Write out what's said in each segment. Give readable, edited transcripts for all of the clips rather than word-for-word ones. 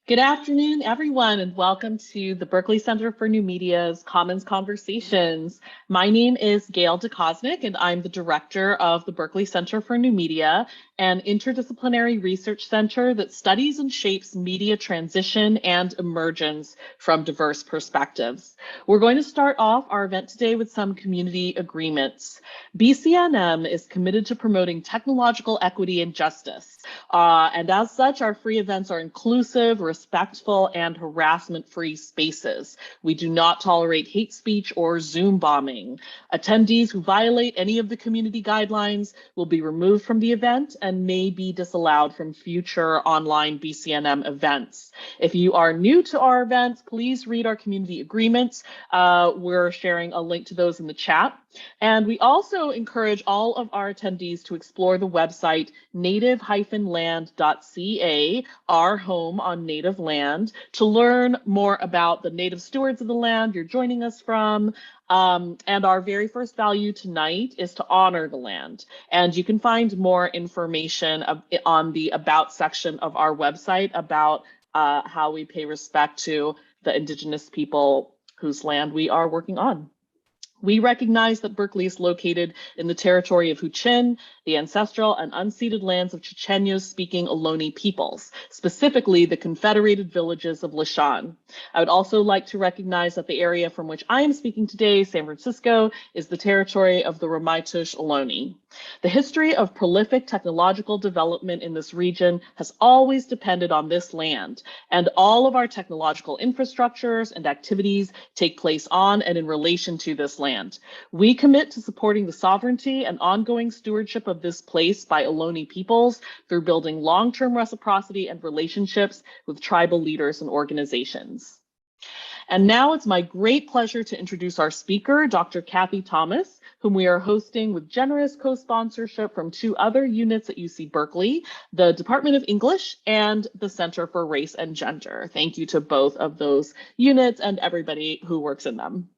Good afternoon, everyone, and welcome to the Berkeley Center for New Media's Commons Conversations. My name is Gail DeCosnick, and I'm the director of the Berkeley Center for New Media, an interdisciplinary research center that studies and shapes media transition and emergence from diverse perspectives. We're going to start off our event today with some community agreements. BCNM is committed to promoting technological equity and justice, and as such, our free events are inclusive, respectful, and harassment-free spaces. We do not tolerate hate speech or Zoom bombing. Attendees who violate any of the community guidelines will be removed from the event and may be disallowed from future online BCNM events. If you are new to our events, please read our community agreements. We're sharing a link to those in the chat. And we also encourage all of our attendees to explore the website native-land.ca, our home on native land, to learn more about the native stewards of the land you're joining us from. And our very first value tonight is to honor the land. And you can find more information on the About section of our website about how we pay respect to the Indigenous people whose land we are working on. We recognize that Berkeley is located in the territory of Huichin, the ancestral and unceded lands of Chochenyo-speaking Ohlone peoples, specifically the confederated villages of Lishan. I would also like to recognize that the area from which I am speaking today, San Francisco, is the territory of the Ramaytush Ohlone. The history of prolific technological development in this region has always depended on this land, and all of our technological infrastructures and activities take place on and in relation to this land. We commit to supporting the sovereignty and ongoing stewardship of this place by Ohlone peoples through building long-term reciprocity and relationships with tribal leaders and organizations. And now it's my great pleasure to introduce our speaker, Dr. Cathy Thomas, whom we are hosting with generous co-sponsorship from two other units at UC Berkeley, the Department of English and the Center for Race and Gender. Thank you to both of those units and everybody who works in them.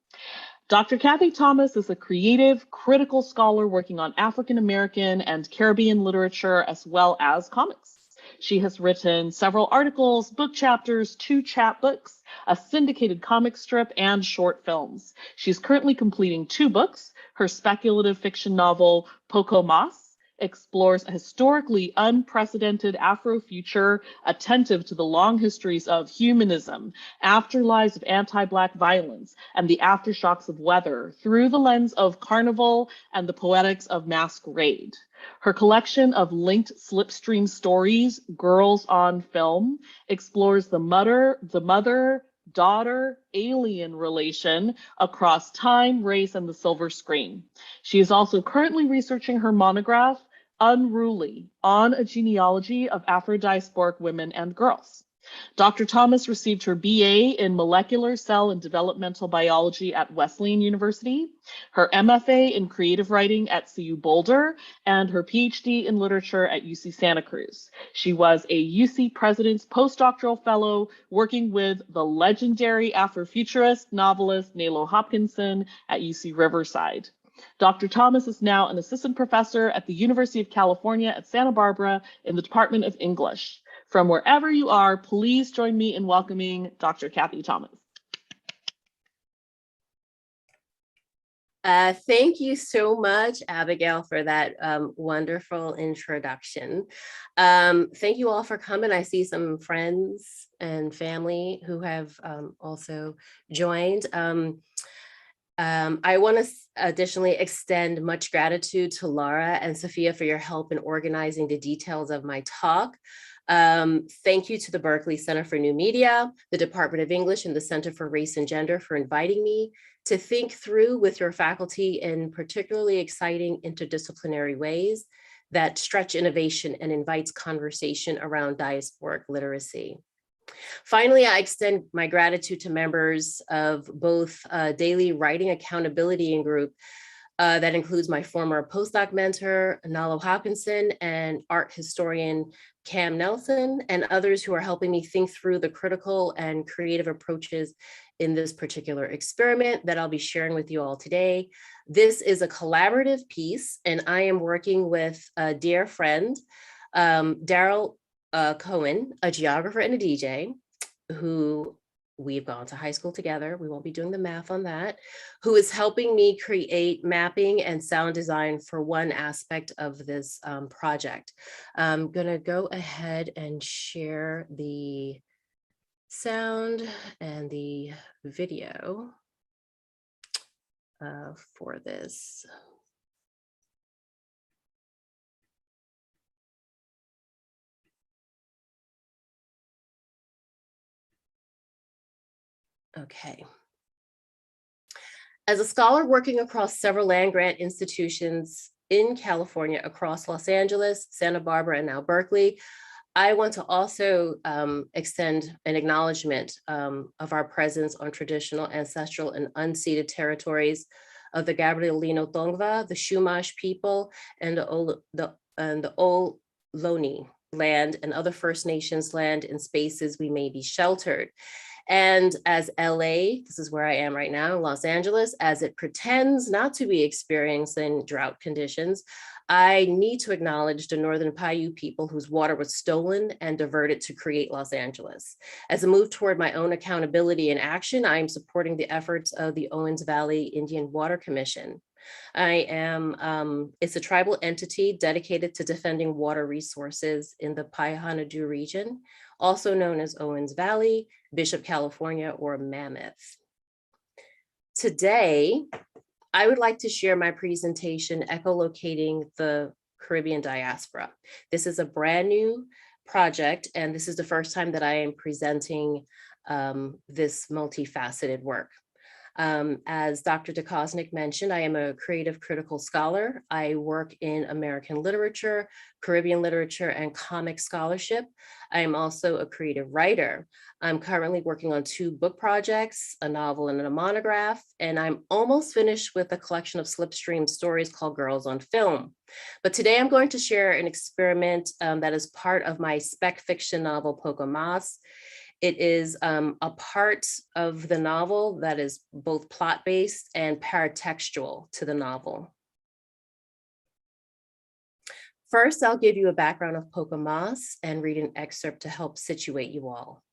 Dr. Cathy Thomas is a creative, critical scholar working on African American and Caribbean literature as well as comics. She has written several articles, book chapters, 2 chapbooks, a syndicated comic strip, and short films. She's currently completing 2 books. Her speculative fiction novel, PoCo Mas, explores a historically unprecedented Afrofuture attentive to the long histories of humanism, afterlives of anti-Black violence, and the aftershocks of weather through the lens of carnival and the poetics of masquerade. Her collection of linked slipstream stories, Girls on Film, explores the mother-daughter alien relation across time, race, and the silver screen. She is also currently researching her monograph, Unruly, on a genealogy of Afro-diasporic women and girls. Dr. Thomas received her BA in molecular cell and developmental biology at Wesleyan University, her MFA in creative writing at CU Boulder, and her PhD in literature at UC Santa Cruz. She was a UC President's postdoctoral fellow working with the legendary Afrofuturist novelist Nalo Hopkinson at UC Riverside. Dr. Thomas is now an assistant professor at the University of California at Santa Barbara in the Department of English. From wherever you are, please join me in welcoming Dr. Cathy Thomas. Thank you so much, Abigail, for that wonderful introduction. Thank you all for coming. I see some friends and family who have also joined. I want to additionally extend much gratitude to Laura and Sophia for your help in organizing the details of my talk. Thank you to the Berkeley Center for New Media, the Department of English, and the Center for Race and Gender for inviting me to think through with your faculty in particularly exciting interdisciplinary ways that stretch innovation and invites conversation around diasporic literacy. Finally, I extend my gratitude to members of both Daily Writing Accountability and Group that includes my former postdoc mentor, Nalo Hopkinson, and art historian Cam Nelson, and others who are helping me think through the critical and creative approaches in this particular experiment that I'll be sharing with you all today. This is a collaborative piece, and I am working with a dear friend, Daryl Cohen, a geographer and a DJ, who we've gone to high school together. We won't be doing the math on that, who is helping me create mapping and sound design for one aspect of this project. I'm gonna go ahead and share the sound and the video for this. Okay. As a scholar working across several land grant institutions in California, across Los Angeles, Santa Barbara, and now Berkeley, I want to also extend an acknowledgement of our presence on traditional, ancestral, and unceded territories of the Gabrielino Tongva, the Chumash people, and the Ohlone land and other First Nations land in spaces we may be sheltered. And as LA, this is where I am right now, Los Angeles, as it pretends not to be experiencing drought conditions, I need to acknowledge the Northern Paiute people whose water was stolen and diverted to create Los Angeles. As a move toward my own accountability and action, I am supporting the efforts of the Owens Valley Indian Water Commission. It's a tribal entity dedicated to defending water resources in the Paihanadu region, also known as Owens Valley, Bishop, California, or Mammoth. Today, I would like to share my presentation, Echolocating the Caribbean Diaspora. This is a brand new project, and this is the first time that I am presenting this multifaceted work. As Dr. Ducosnik mentioned, I am a creative critical scholar. I work in American literature, Caribbean literature, and comic scholarship. I am also a creative writer. I'm currently working on 2 book projects, a novel and a monograph, and I'm almost finished with a collection of slipstream stories called Girls on Film. But today I'm going to share an experiment that is part of my spec fiction novel, PoCo Mas. It is a part of the novel that is both plot-based and paratextual to the novel. First, I'll give you a background of PoCo Mas and read an excerpt to help situate you all.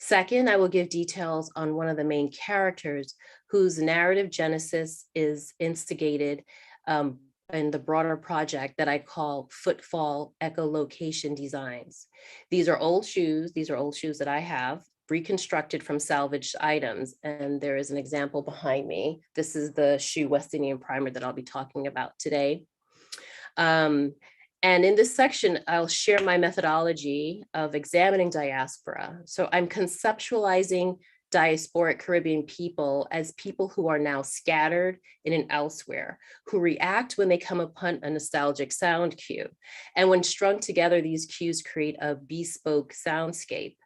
Second, I will give details on one of the main characters whose narrative genesis is instigated in the broader project that I call Footfall Echolocation designs. These are old shoes. These are old shoes that I have reconstructed from salvaged items. And there is an example behind me. This is the shoe West Indian primer that I'll be talking about today. And in this section, I'll share my methodology of examining diaspora. So I'm conceptualizing diasporic Caribbean people as people who are now scattered in and elsewhere, who react when they come upon a nostalgic sound cue. And when strung together, these cues create a bespoke soundscape.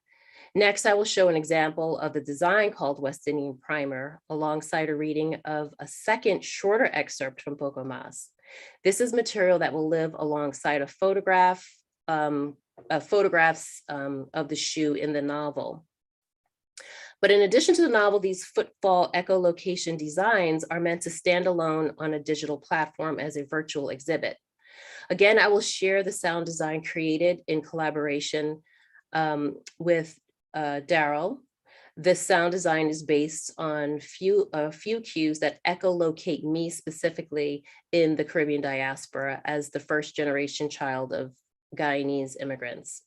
Next, I will show an example of the design called West Indian Primer, alongside a reading of a second shorter excerpt from PoCo Mas. This is material that will live alongside a photograph, photographs of the shoe in the novel. But in addition to the novel, these Footfall Echolocation designs are meant to stand alone on a digital platform as a virtual exhibit. Again, I will share the sound design created in collaboration with Daryl. This sound design is based on a few cues that echolocate me specifically in the Caribbean diaspora as the first generation child of Guyanese immigrants.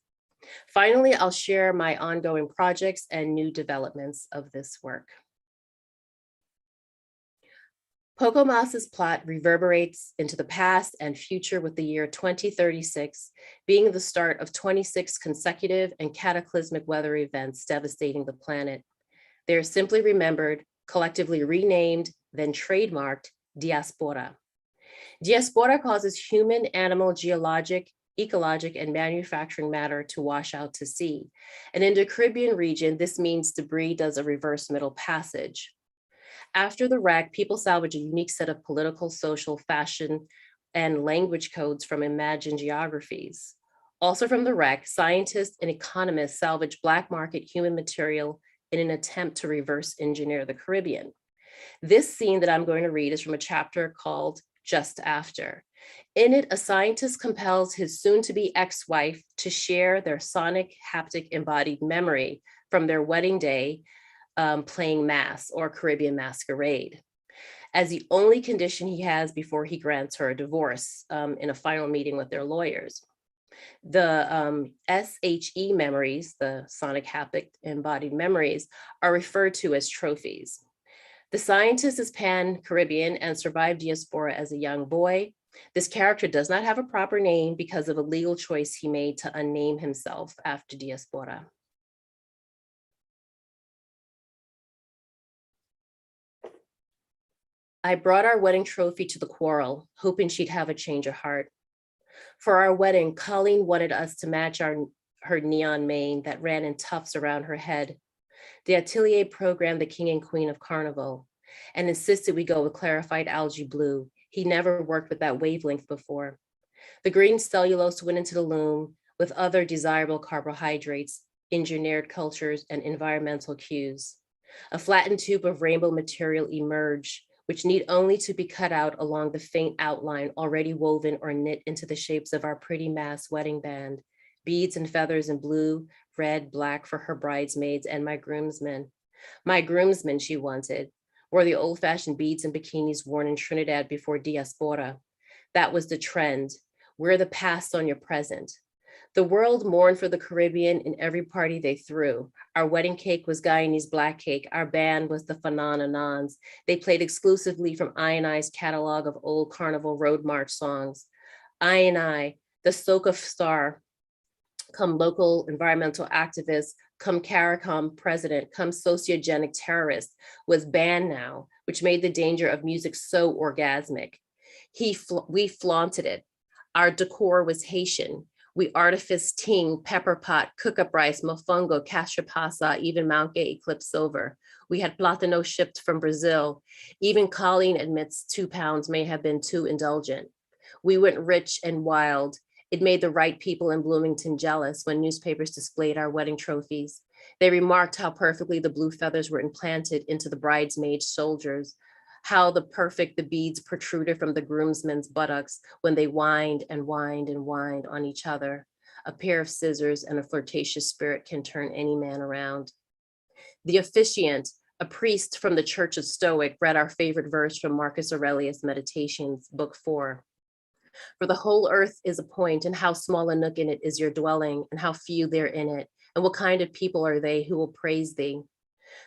Finally, I'll share my ongoing projects and new developments of this work. PoCo Mas's plot reverberates into the past and future, with the year 2036 being the start of 26 consecutive and cataclysmic weather events devastating the planet. They are simply remembered, collectively renamed, then trademarked Diaspora. Diaspora causes human, animal, geologic, ecologic, and manufacturing matter to wash out to sea. And in the Caribbean region, this means debris does a reverse middle passage. After the wreck, people salvage a unique set of political, social, fashion, and language codes from imagined geographies. Also from the wreck, scientists and economists salvage black market human material in an attempt to reverse engineer the Caribbean. This scene that I'm going to read is from a chapter called Just After. In it, a scientist compels his soon-to-be ex-wife to share their sonic haptic embodied memory from their wedding day playing mass or Caribbean masquerade, as the only condition he has before he grants her a divorce in a final meeting with their lawyers. The SHE memories, the sonic haptic embodied memories, are referred to as trophies. The scientist is pan-Caribbean and survived Diaspora as a young boy. This character does not have a proper name because of a legal choice he made to unname himself after Diaspora. I brought our wedding trophy to the quarrel, hoping she'd have a change of heart. For our wedding, Colleen wanted us to match her neon mane that ran in tufts around her head. The atelier programmed the king and queen of Carnival and insisted we go with clarified algae blue. He never worked with that wavelength before. The green cellulose went into the loom with other desirable carbohydrates, engineered cultures, and environmental cues. A flattened tube of rainbow material emerged, which need only to be cut out along the faint outline already woven or knit into the shapes of our pretty mass wedding band, beads and feathers in blue, red, black for her bridesmaids and my groomsmen. My groomsmen, she wanted, wore the old-fashioned beads and bikinis worn in Trinidad before Diaspora. That was the trend. Wear the past on your present. The world mourned for the Caribbean in every party they threw. Our wedding cake was Guyanese black cake. Our band was the Fanananans. They played exclusively from I&I's catalog of old Carnival Road March songs. I&I, the soca star, come local environmental activist, come CARICOM president, come sociogenic terrorist, was banned now, which made the danger of music so orgasmic. We flaunted it. Our decor was Haitian. We artifice ting, pepper pot, cook-up rice, mofongo, castrapasa, even Mount Gay eclipse silver. We had platano shipped from Brazil. Even Colleen admits 2 pounds may have been too indulgent. We went rich and wild. It made the right people in Bloomington jealous when newspapers displayed our wedding trophies. They remarked how perfectly the blue feathers were implanted into the bridesmaid shoulders, how the beads protruded from the groomsmen's buttocks when they whined and whined and whined on each other. A pair of scissors and a flirtatious spirit can turn any man around. The officiant, a priest from the Church of Stoic, read our favorite verse from Marcus Aurelius' Meditations, Book 4. For the whole earth is a point, and how small a nook in it is your dwelling, and how few there in it, and what kind of people are they who will praise thee?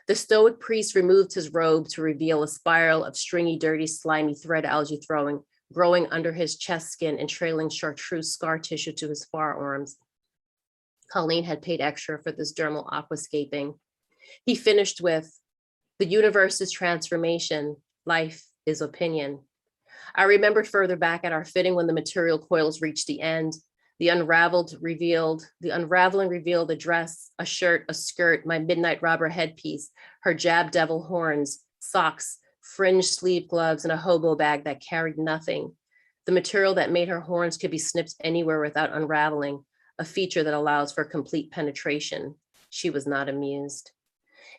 The Stoic priest removed his robe to reveal a spiral of stringy, dirty, slimy thread algae growing under his chest skin and trailing chartreuse scar tissue to his forearms. Colleen had paid extra for this dermal aquascaping. He finished with, the universe is transformation, life is opinion. I remembered further back at our fitting when the material coils reached the end. The unraveling revealed a dress, a shirt, a skirt, my midnight robber headpiece, her jab devil horns, socks, fringed sleeve gloves, and a hobo bag that carried nothing. The material that made her horns could be snipped anywhere without unraveling, a feature that allows for complete penetration. She was not amused.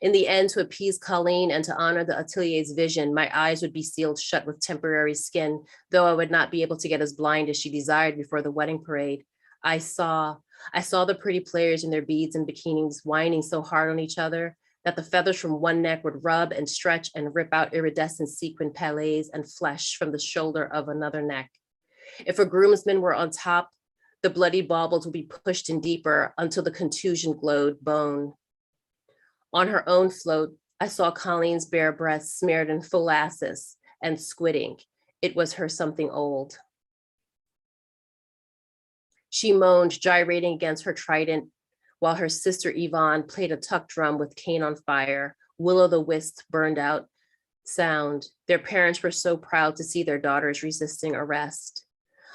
In the end, to appease Colleen and to honor the atelier's vision, my eyes would be sealed shut with temporary skin, though I would not be able to get as blind as she desired before the wedding parade. I saw the pretty players in their beads and bikinis whining so hard on each other that the feathers from one neck would rub and stretch and rip out iridescent sequin palets and flesh from the shoulder of another neck. If a groomsman were on top, the bloody baubles would be pushed in deeper until the contusion glowed bone. On her own float, I saw Colleen's bare breasts smeared in pholassis and squid ink. It was her something old. She moaned, gyrating against her trident, while her sister Yvonne played a tuck drum with cane on fire, will-o'-the-wisp burned out sound. Their parents were so proud to see their daughters resisting arrest.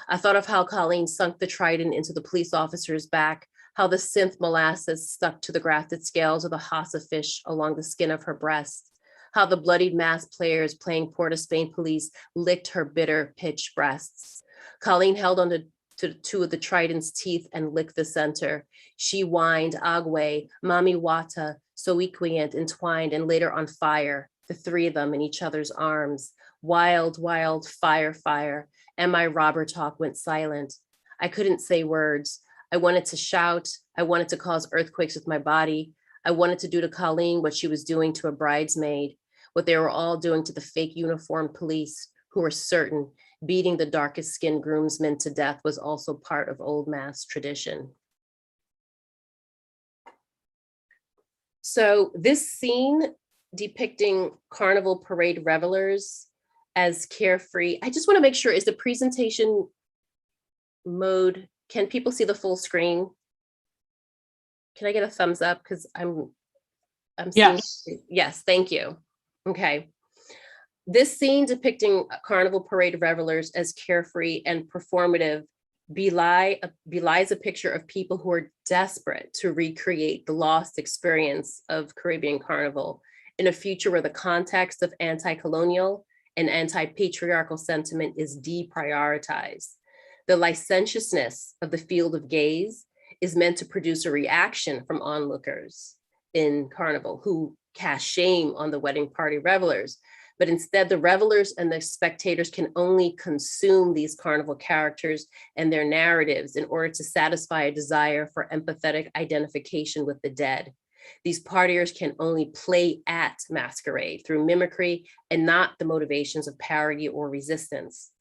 I thought of how Colleen sunk the trident into the police officer's back, how the synth molasses stuck to the grafted scales of the Hassa fish along the skin of her breast, how the bloodied mass players playing Port of Spain police licked her bitter pitch breasts. Colleen held on to 2 of the trident's teeth and licked the center. She whined, Agwe, Mami Wata, so equiant, entwined, and later on fire, the 3 of them in each other's arms. Wild, wild, fire, fire. And my robber talk went silent. I couldn't say words. I wanted to shout. I wanted to cause earthquakes with my body. I wanted to do to Colleen what she was doing to a bridesmaid, what they were all doing to the fake uniformed police who were certain beating the darkest skinned groomsmen to death was also part of old Mass tradition. So this scene depicting carnival parade revelers as carefree, I just want to make sure, is the presentation mode, can people see the full screen? Can I get a thumbs up? Because I'm Yes. seeing, yes, thank you. Okay. This scene depicting carnival parade revelers as carefree and performative belies a picture of people who are desperate to recreate the lost experience of Caribbean carnival in a future where the context of anti-colonial and anti-patriarchal sentiment is deprioritized. The licentiousness of the field of gaze is meant to produce a reaction from onlookers in carnival who cast shame on the wedding party revelers. But instead, the revelers and the spectators can only consume these carnival characters and their narratives in order to satisfy a desire for empathetic identification with the dead. These partiers can only play at masquerade through mimicry and not the motivations of parody or resistance.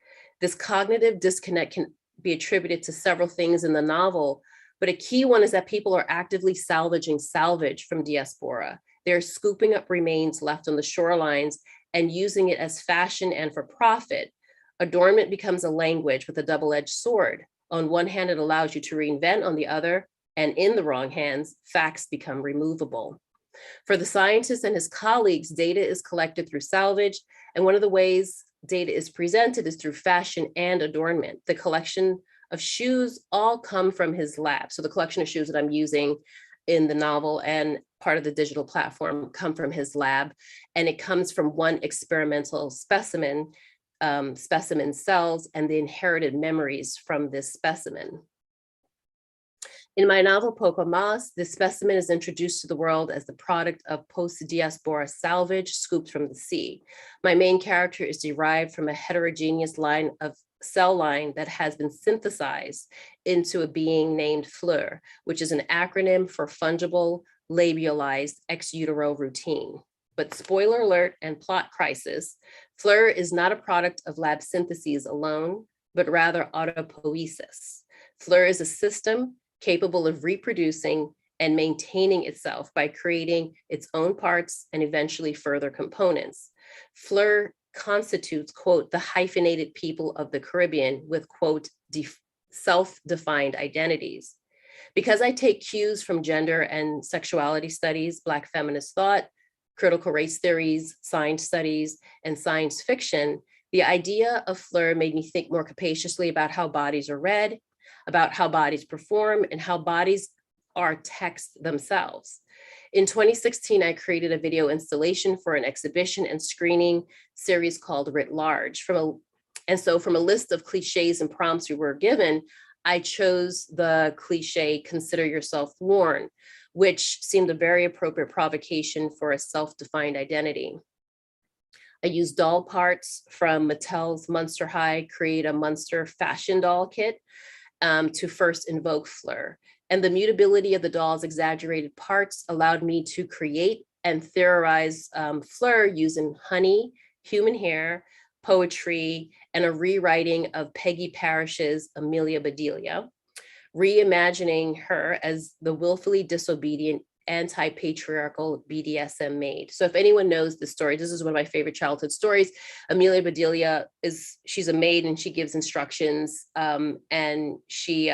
This cognitive disconnect can be attributed to several things in the novel, but a key one is that people are actively salvaging salvage from Diaspora. They're scooping up remains left on the shorelines and using it as fashion and for profit. Adornment becomes a language with a double-edged sword. On one hand, it allows you to reinvent, on the other, and in the wrong hands, facts become removable. For the scientist and his colleagues, data is collected through salvage, and one of the ways data is presented is through fashion and adornment. The collection of shoes all come from his lab. So the collection of shoes that I'm using in the novel and part of the digital platform come from his lab, and it comes from one experimental specimen, specimen cells, and the inherited memories from this specimen. In my novel, PoCo Mas, this specimen is introduced to the world as the product of post-diaspora salvage scooped from the sea. My main character is derived from a heterogeneous cell line that has been synthesized into a being named Fleur, which is an acronym for fungible labialized ex utero routine. But spoiler alert and plot crisis, Fleur is not a product of lab syntheses alone, but rather autopoiesis. Fleur is a system capable of reproducing and maintaining itself by creating its own parts and eventually further components. Fleur constitutes, quote, the hyphenated people of the Caribbean with, quote, self-defined identities. Because I take cues from gender and sexuality studies, Black feminist thought, critical race theories, science studies, and science fiction, the idea of Fleur made me think more capaciously about how bodies are read, about how bodies perform, and how bodies are text themselves. In 2016, I created a video installation for an exhibition and screening series called Writ Large. And so from a list of cliches and prompts we were given, I chose the cliche, consider yourself worn, which seemed a very appropriate provocation for a self-defined identity. I used doll parts from Mattel's Monster High Create a Monster fashion doll kit to first invoke Fleur. And the mutability of the doll's exaggerated parts allowed me to create and theorize Fleur using honey, human hair, poetry, and a rewriting of Peggy Parrish's Amelia Bedelia, reimagining her as the willfully disobedient anti-patriarchal BDSM maid. So if anyone knows the story, this is one of my favorite childhood stories. Amelia Bedelia she's a maid and she gives instructions, and she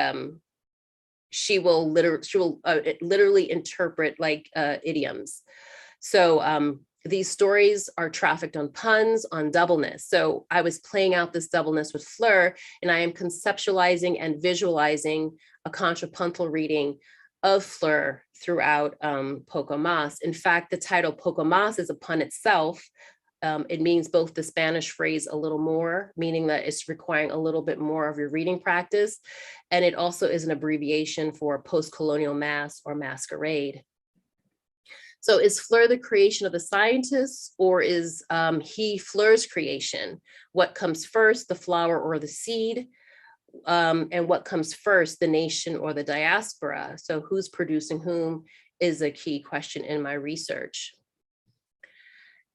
will literally interpret like idioms. So these stories are trafficked on puns, on doubleness. So I was playing out this doubleness with Fleur, and I am conceptualizing and visualizing a contrapuntal reading of Fleur throughout PoCo Mas. In fact, the title PoCo Mas is a pun itself. It means both the Spanish phrase a little more, meaning that it's requiring a little bit more of your reading practice. And it also is an abbreviation for post-colonial mass or masquerade. So is Fleur the creation of the scientists, or is he Fleur's creation? What comes first, the flower or the seed? And what comes first, the nation or the diaspora? So who's producing whom is a key question in my research.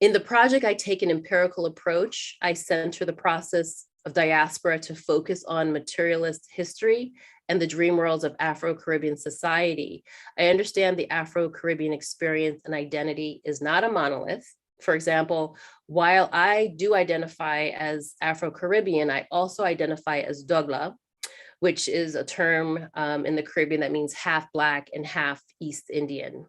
In the project, I take an empirical approach. I center the process of diaspora to focus on materialist history and the dream worlds of Afro-Caribbean society. I understand the Afro-Caribbean experience and identity is not a monolith. For example, while I do identify as Afro-Caribbean, I also identify as Dogla, which is a term in the Caribbean that means half Black and half East Indian.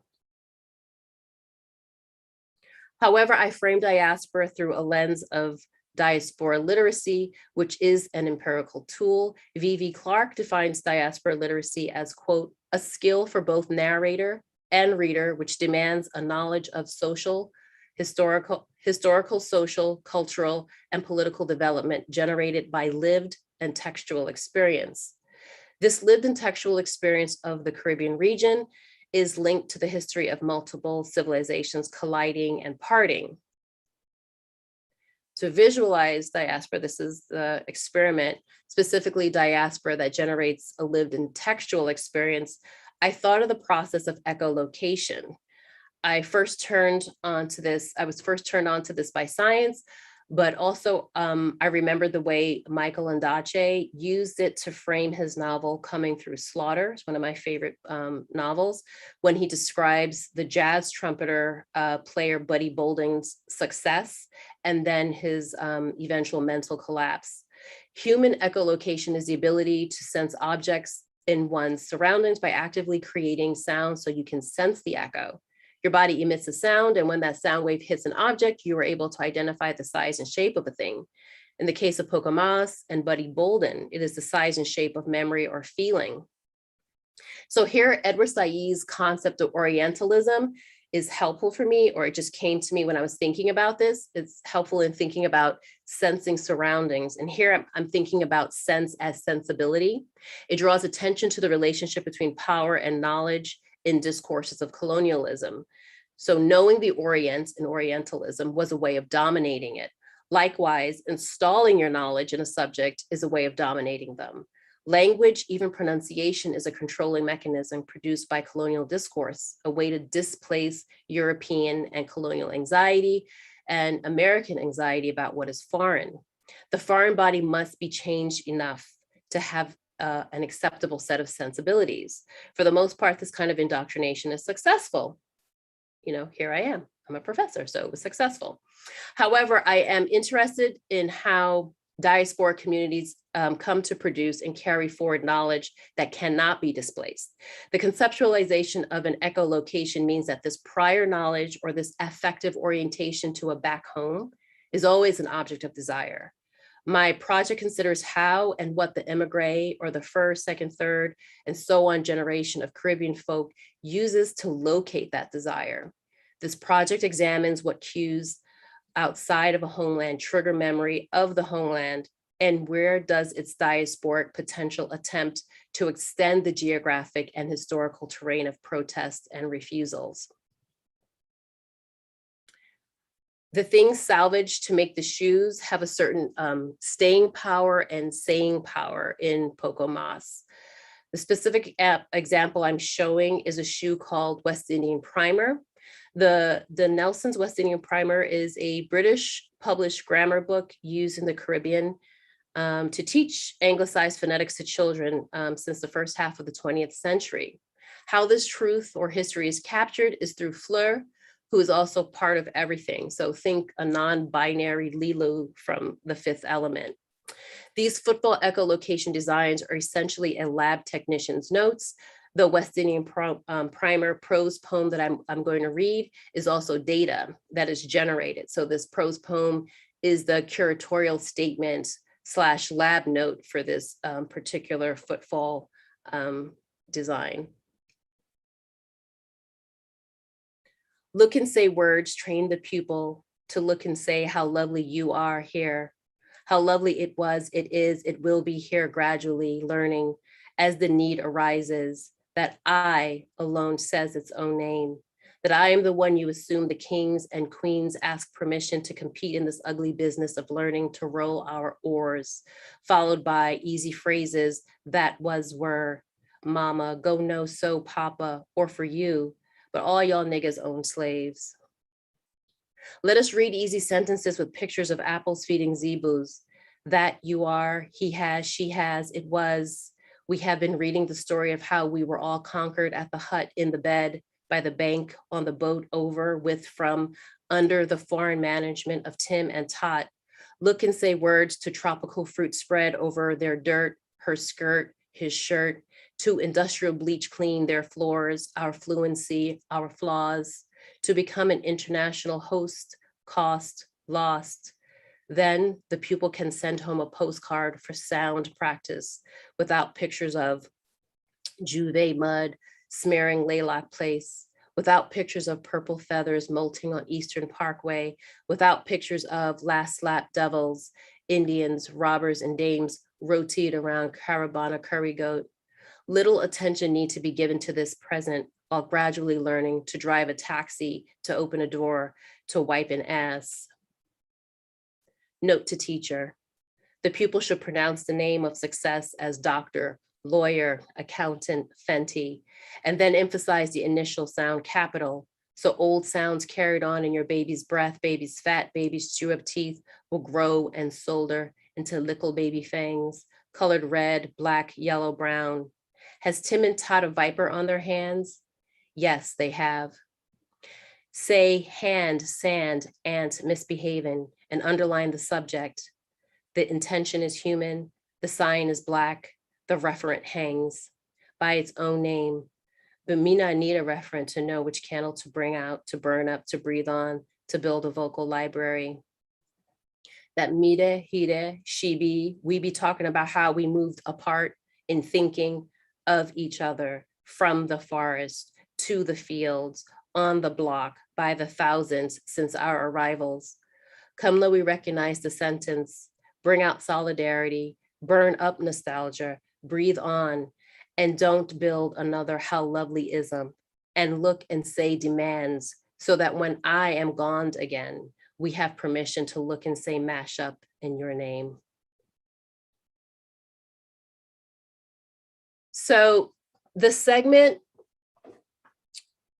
However, I frame diaspora through a lens of diaspora literacy, which is an empirical tool. V.V. Clark defines diaspora literacy as, quote, a skill for both narrator and reader, which demands a knowledge of social, historical, social, cultural, and political development generated by lived and textual experience. This lived and textual experience of the Caribbean region is linked to the history of multiple civilizations colliding and parting. To visualize diaspora, this is the experiment, specifically diaspora that generates a lived and textual experience. I thought of the process of echolocation. I was first turned on to this by science, but also I remembered the way Michael Ondaatje used it to frame his novel Coming Through Slaughter. It's one of my favorite novels, when he describes the jazz trumpeter player Buddy Bolden's success and then his eventual mental collapse. Human echolocation is the ability to sense objects in one's surroundings by actively creating sound so you can sense the echo. Your body emits a sound, and when that sound wave hits an object, you are able to identify the size and shape of a thing. In the case of PoCo Mas and Buddy Bolden, it is the size and shape of memory or feeling. So here, Edward Said's concept of Orientalism is helpful for me, or it just came to me when I was thinking about this. It's helpful in thinking about sensing surroundings. And here I'm thinking about sense as sensibility. It draws attention to the relationship between power and knowledge in discourses of colonialism. So knowing the Orient and Orientalism was a way of dominating it. Likewise, installing your knowledge in a subject is a way of dominating them. Language, even pronunciation, is a controlling mechanism produced by colonial discourse, a way to displace European and colonial anxiety and American anxiety about what is foreign. The foreign body must be changed enough to have an acceptable set of sensibilities. For the most part, this kind of indoctrination is successful. You know, here I am, I'm a professor, so it was successful. However, I am interested in how diaspora communities come to produce and carry forward knowledge that cannot be displaced. The conceptualization of an echolocation means that this prior knowledge or this affective orientation to a back home is always an object of desire. My project considers how and what the immigrant or the first, second, third, and so on generation of Caribbean folk uses to locate that desire. This project examines what cues outside of a homeland trigger memory of the homeland, and where does its diasporic potential attempt to extend the geographic and historical terrain of protest and refusals. The things salvaged to make the shoes have a certain staying power and saying power in PoCo Mas. The specific example I'm showing is a shoe called West Indian Primer. The Nelson's West Indian Primer is a British published grammar book used in the Caribbean to teach anglicized phonetics to children since the first half of the 20th century. How this truth or history is captured is through Fleur, who is also part of everything. So think a non-binary Lilu from The Fifth Element. These footfall echolocation designs are essentially a lab technician's notes. The West Indian Primer prose poem that I'm going to read is also data that is generated. So this prose poem is the curatorial statement / lab note for this particular footfall design. Look and say words, train the pupil to look and say how lovely you are here, how lovely it was, it is, it will be here gradually, learning as the need arises, that I alone says its own name, that I am the one you assume the kings and queens ask permission to compete in this ugly business of learning to roll our oars, followed by easy phrases, that was, were, mama, go no so papa, or for you, but all y'all niggas own slaves. Let us read easy sentences with pictures of apples feeding zebus. That you are, he has, she has, it was. We have been reading the story of how we were all conquered at the hut in the bed, by the bank, on the boat over with from under the foreign management of Tim and Tot. Look and say words to tropical fruit spread over their dirt, her skirt, his shirt, to industrial bleach clean their floors, our fluency, our flaws, to become an international host, cost, lost. Then the pupil can send home a postcard for sound practice without pictures of Juve mud smearing Laylock Place, without pictures of purple feathers molting on Eastern Parkway, without pictures of last lap devils, Indians, robbers, and dames rotate around Caravana curry goat. Little attention need to be given to this present while gradually learning to drive a taxi, to open a door, to wipe an ass. Note to teacher, the pupil should pronounce the name of success as doctor, lawyer, accountant, Fenty, and then emphasize the initial sound capital. So old sounds carried on in your baby's breath, baby's fat, baby's chew up teeth will grow and solder into little baby fangs, colored red, black, yellow, brown. Has Tim and Tot a viper on their hands? Yes, they have. Say hand, sand, ant, misbehaving, and underline the subject. The intention is human, the sign is black, the referent hangs by its own name. But me not need a referent to know which candle to bring out, to burn up, to breathe on, to build a vocal library. That mide, hide, she be, we be talking about how we moved apart in thinking of each other from the forest to the fields, on the block, by the thousands since our arrivals. Come let we recognize the sentence, bring out solidarity, burn up nostalgia, breathe on, and don't build another how lovely-ism, and look and say demands, so that when I am gone again, we have permission to look and say mashup in your name. So the segment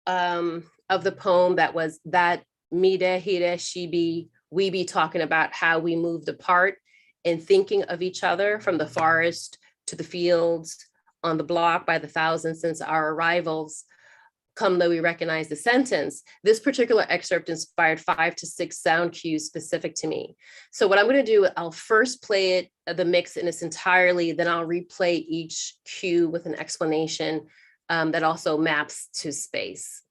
of the poem that was that Mida, Hida, she be, we be talking about how we moved apart and thinking of each other from the forest to the fields, on the block by the thousands since our arrivals. Come though we recognize the sentence. This particular excerpt inspired 5 to 6 sound cues specific to me. So what I'm going to do, I'll first play it, the mix in its entirely, then I'll replay each cue with an explanation that also maps to space.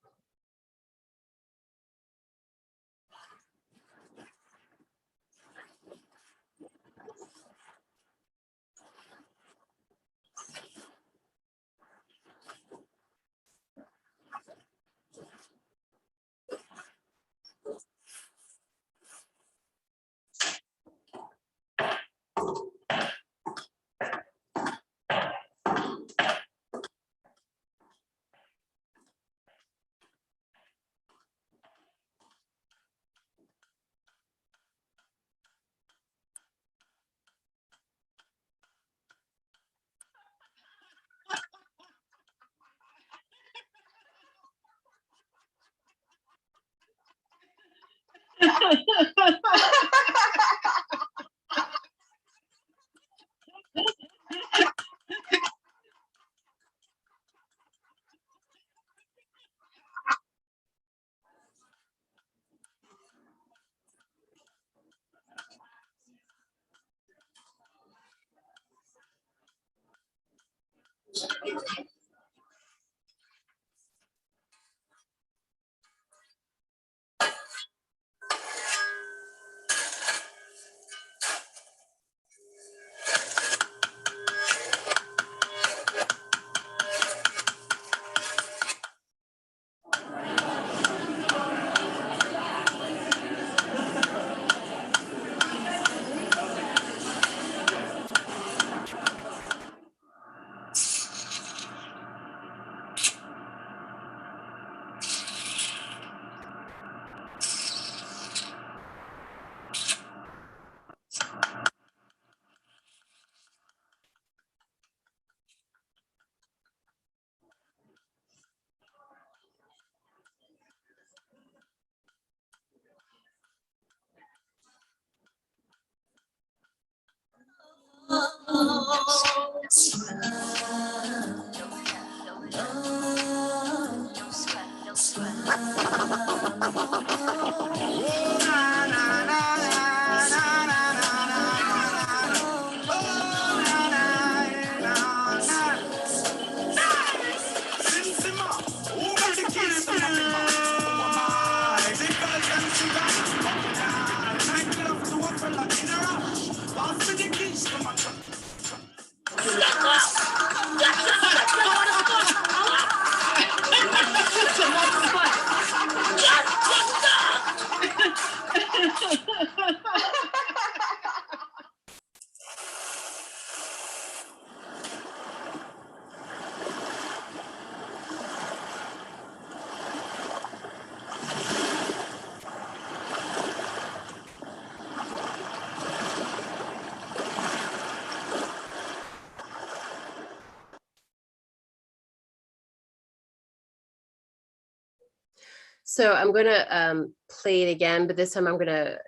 So I'm going to play it again, but this time I'm going to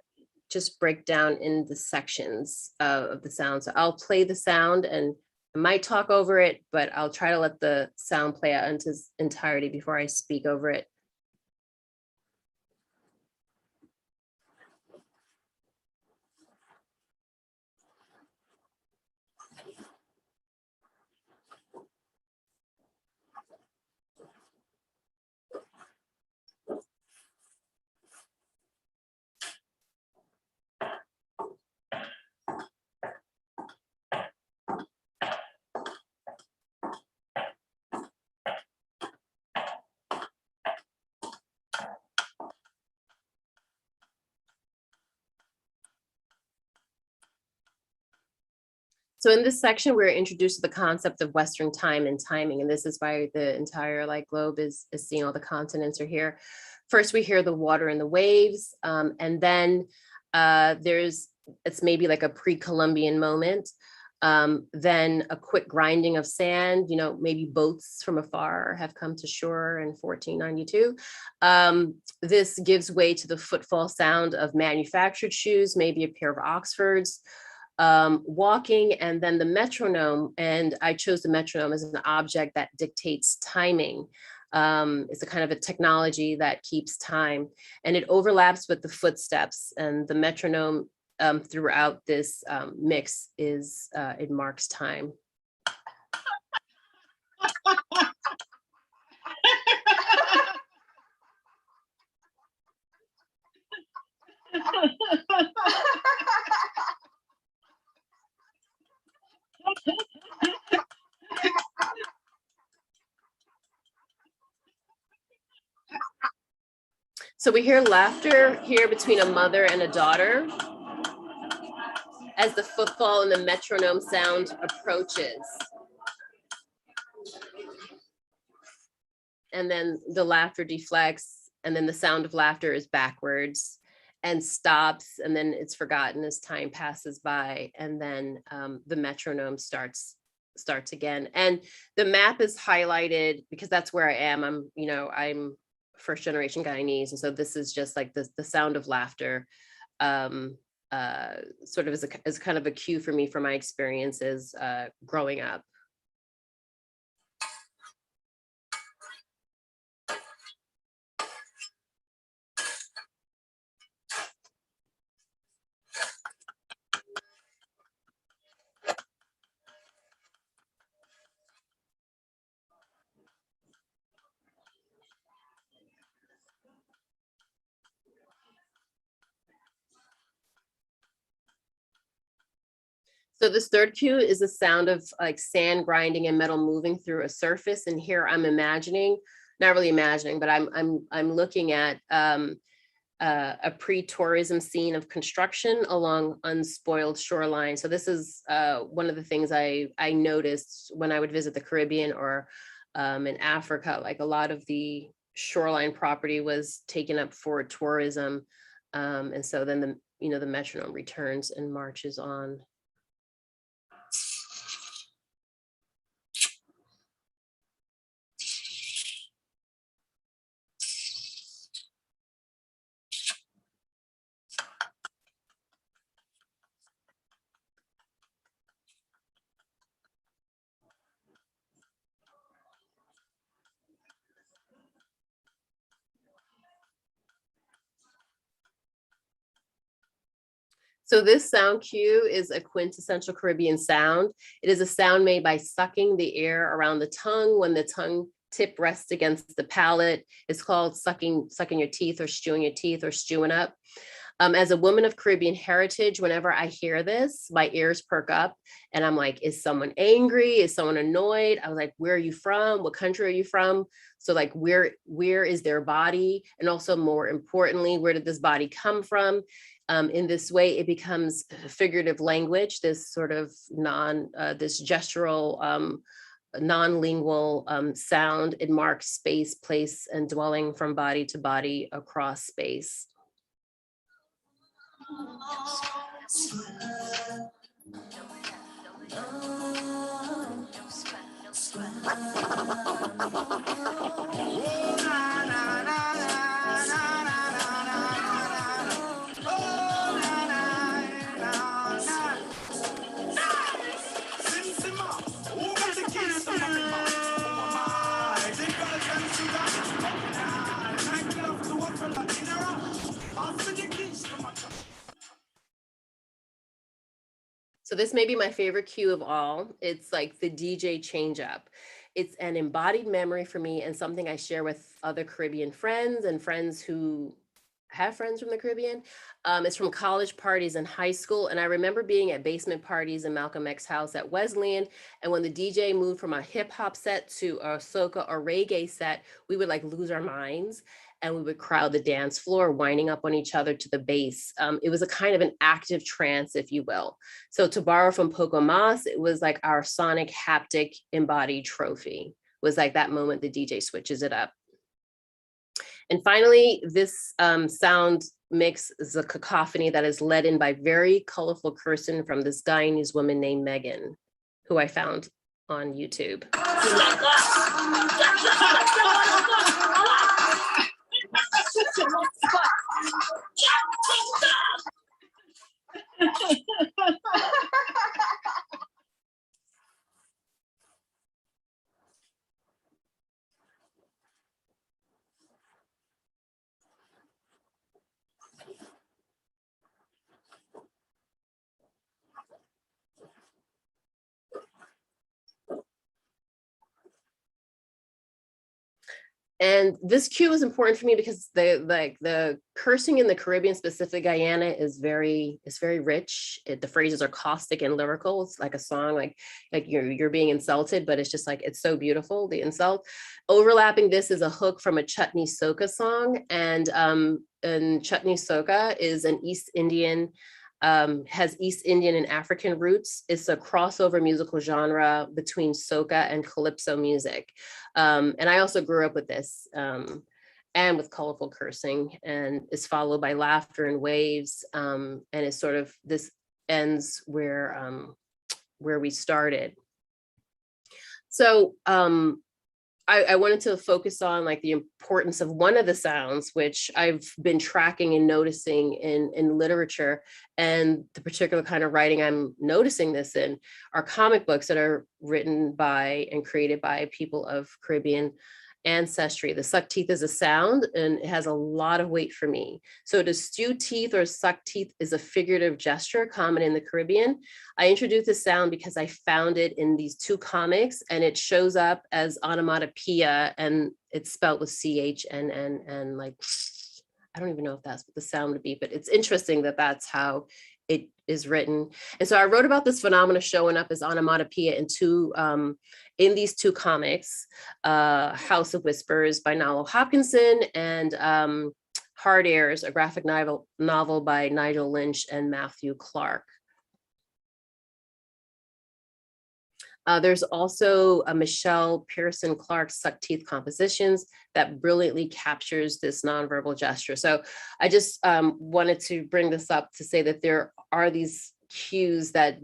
just break down in the sections of the sound. So I'll play the sound and I might talk over it, but I'll try to let the sound play out into its entirety before I speak over it. So in this section, we're introduced to the concept of Western time and timing, and this is why the entire globe is seeing all the continents are here. First, we hear the water and the waves, and then it's maybe like a pre-Columbian moment. Then a quick grinding of sand, maybe boats from afar have come to shore in 1492. This gives way to the footfall sound of manufactured shoes, maybe a pair of Oxfords, walking, and then the metronome. And I chose the metronome as an object that dictates timing. It's a kind of a technology that keeps time, and it overlaps with the footsteps, and the metronome throughout this mix it marks time. So we hear laughter here between a mother and a daughter as the footfall and the metronome sound approaches. And then the laughter deflects, and then the sound of laughter is backwards and stops, and then it's forgotten as time passes by, and then the metronome starts again. And the map is highlighted because that's where I am. I'm first generation Guyanese, and so this is just like the sound of laughter, sort of as kind of a cue for me for my experiences growing up. So this third cue is the sound of sand grinding and metal moving through a surface. And here I'm imagining, not really imagining, but I'm looking at a pre-tourism scene of construction along unspoiled shoreline. So this is one of the things I noticed when I would visit the Caribbean or in Africa. Like a lot of the shoreline property was taken up for tourism, and so then the metronome returns and marches on. So this sound cue is a quintessential Caribbean sound. It is a sound made by sucking the air around the tongue when the tongue tip rests against the palate. It's called sucking your teeth, or stewing your teeth, or stewing up. As a woman of Caribbean heritage, whenever I hear this, my ears perk up and I'm like, is someone angry? Is someone annoyed? I was like, where are you from? What country are you from? So like, where is their body? And also more importantly, where did this body come from? In this way, it becomes figurative language, this sort of this gestural, non-lingual sound. It marks space, place, and dwelling from body to body across space. So this may be my favorite cue of all. It's like the DJ change up. It's an embodied memory for me and something I share with other Caribbean friends and friends who have friends from the Caribbean. It's from college parties in high school. And I remember being at basement parties in Malcolm X's house at Wesleyan. And when the DJ moved from a hip hop set to a soca or reggae set, we would like lose our minds and we would crowd the dance floor, winding up on each other to the bass. It was a kind of an active trance, if you will. So to borrow from PoCo Mas, it was like our sonic haptic embodied trophy. It was like that moment the DJ switches it up. And finally, this sound mix is a cacophony that is led in by very colorful cursing from this Guyanese woman named Megan, who I found on YouTube. And this cue is important for me because the cursing in the Caribbean, specifically Guyana, is very rich. The phrases are caustic and lyrical. It's like a song, like you're being insulted, but it's just like it's so beautiful, the insult. Overlapping this is a hook from a chutney soca song, and chutney soca is an East Indian. Has East Indian and African roots. It's a crossover musical genre between soca and calypso music. And I also grew up with this and with colorful cursing, and is followed by laughter and waves. And it's sort of, this ends where we started. So I wanted to focus on like the importance of one of the sounds, which I've been tracking and noticing in literature, and the particular kind of writing I'm noticing this in are comic books that are written by and created by people of Caribbean ancestry. The suck teeth is a sound, and it has a lot of weight for me. So to stew teeth or suck teeth is a figurative gesture common in the Caribbean. I introduced this sound because I found it in these two comics, and it shows up as onomatopoeia, and it's spelled with CHNN, and like, I don't even know if that's what the sound would be, but it's interesting that that's how it is written. And so I wrote about this phenomena showing up as onomatopoeia in these two comics, House of Whispers by Nalo Hopkinson, and Hard Airs, a graphic novel by Nigel Lynch and Matthew Clark. There's also a Michelle Pearson Clark Suck Teeth Compositions that brilliantly captures this nonverbal gesture. So I just wanted to bring this up to say that there are these cues that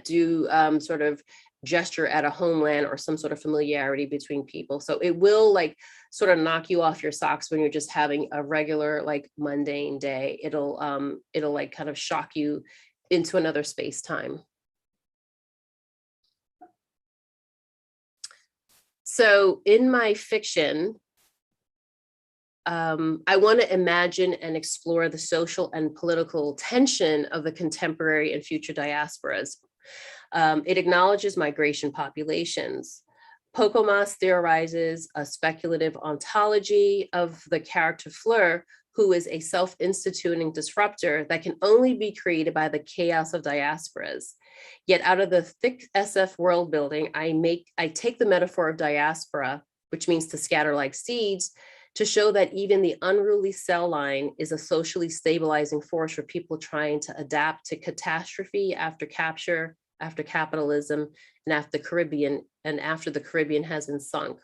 do sort of gesture at a homeland or some sort of familiarity between people. So it will like sort of knock you off your socks when you're just having a regular like mundane day. It'll like kind of shock you into another space time. So in my fiction, I want to imagine and explore the social and political tension of the contemporary and future diasporas. It acknowledges migration populations. PoCo Mas theorizes a speculative ontology of the character Fleur, who is a self-instituting disruptor that can only be created by the chaos of diasporas. Yet out of the thick SF world building, I take the metaphor of diaspora, which means to scatter like seeds, to show that even the unruly cell line is a socially stabilizing force for people trying to adapt to catastrophe after capture, after capitalism, and after the Caribbean has been sunk.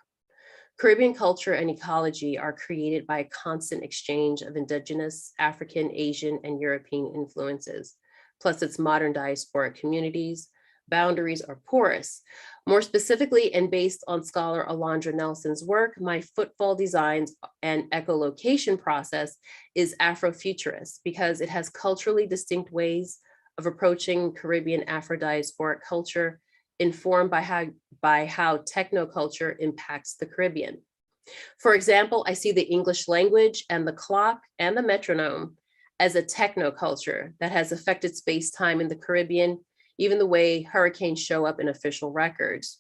Caribbean culture and ecology are created by a constant exchange of indigenous, African, Asian, and European influences, plus its modern diasporic communities. Boundaries are porous. More specifically, and based on scholar Alondra Nelson's work, my footfall designs and echolocation process is Afrofuturist because it has culturally distinct ways of approaching Caribbean Afro-diasporic culture, informed by how technoculture impacts the Caribbean. For example, I see the English language and the clock and the metronome as a technoculture that has affected space-time in the Caribbean, even the way hurricanes show up in official records.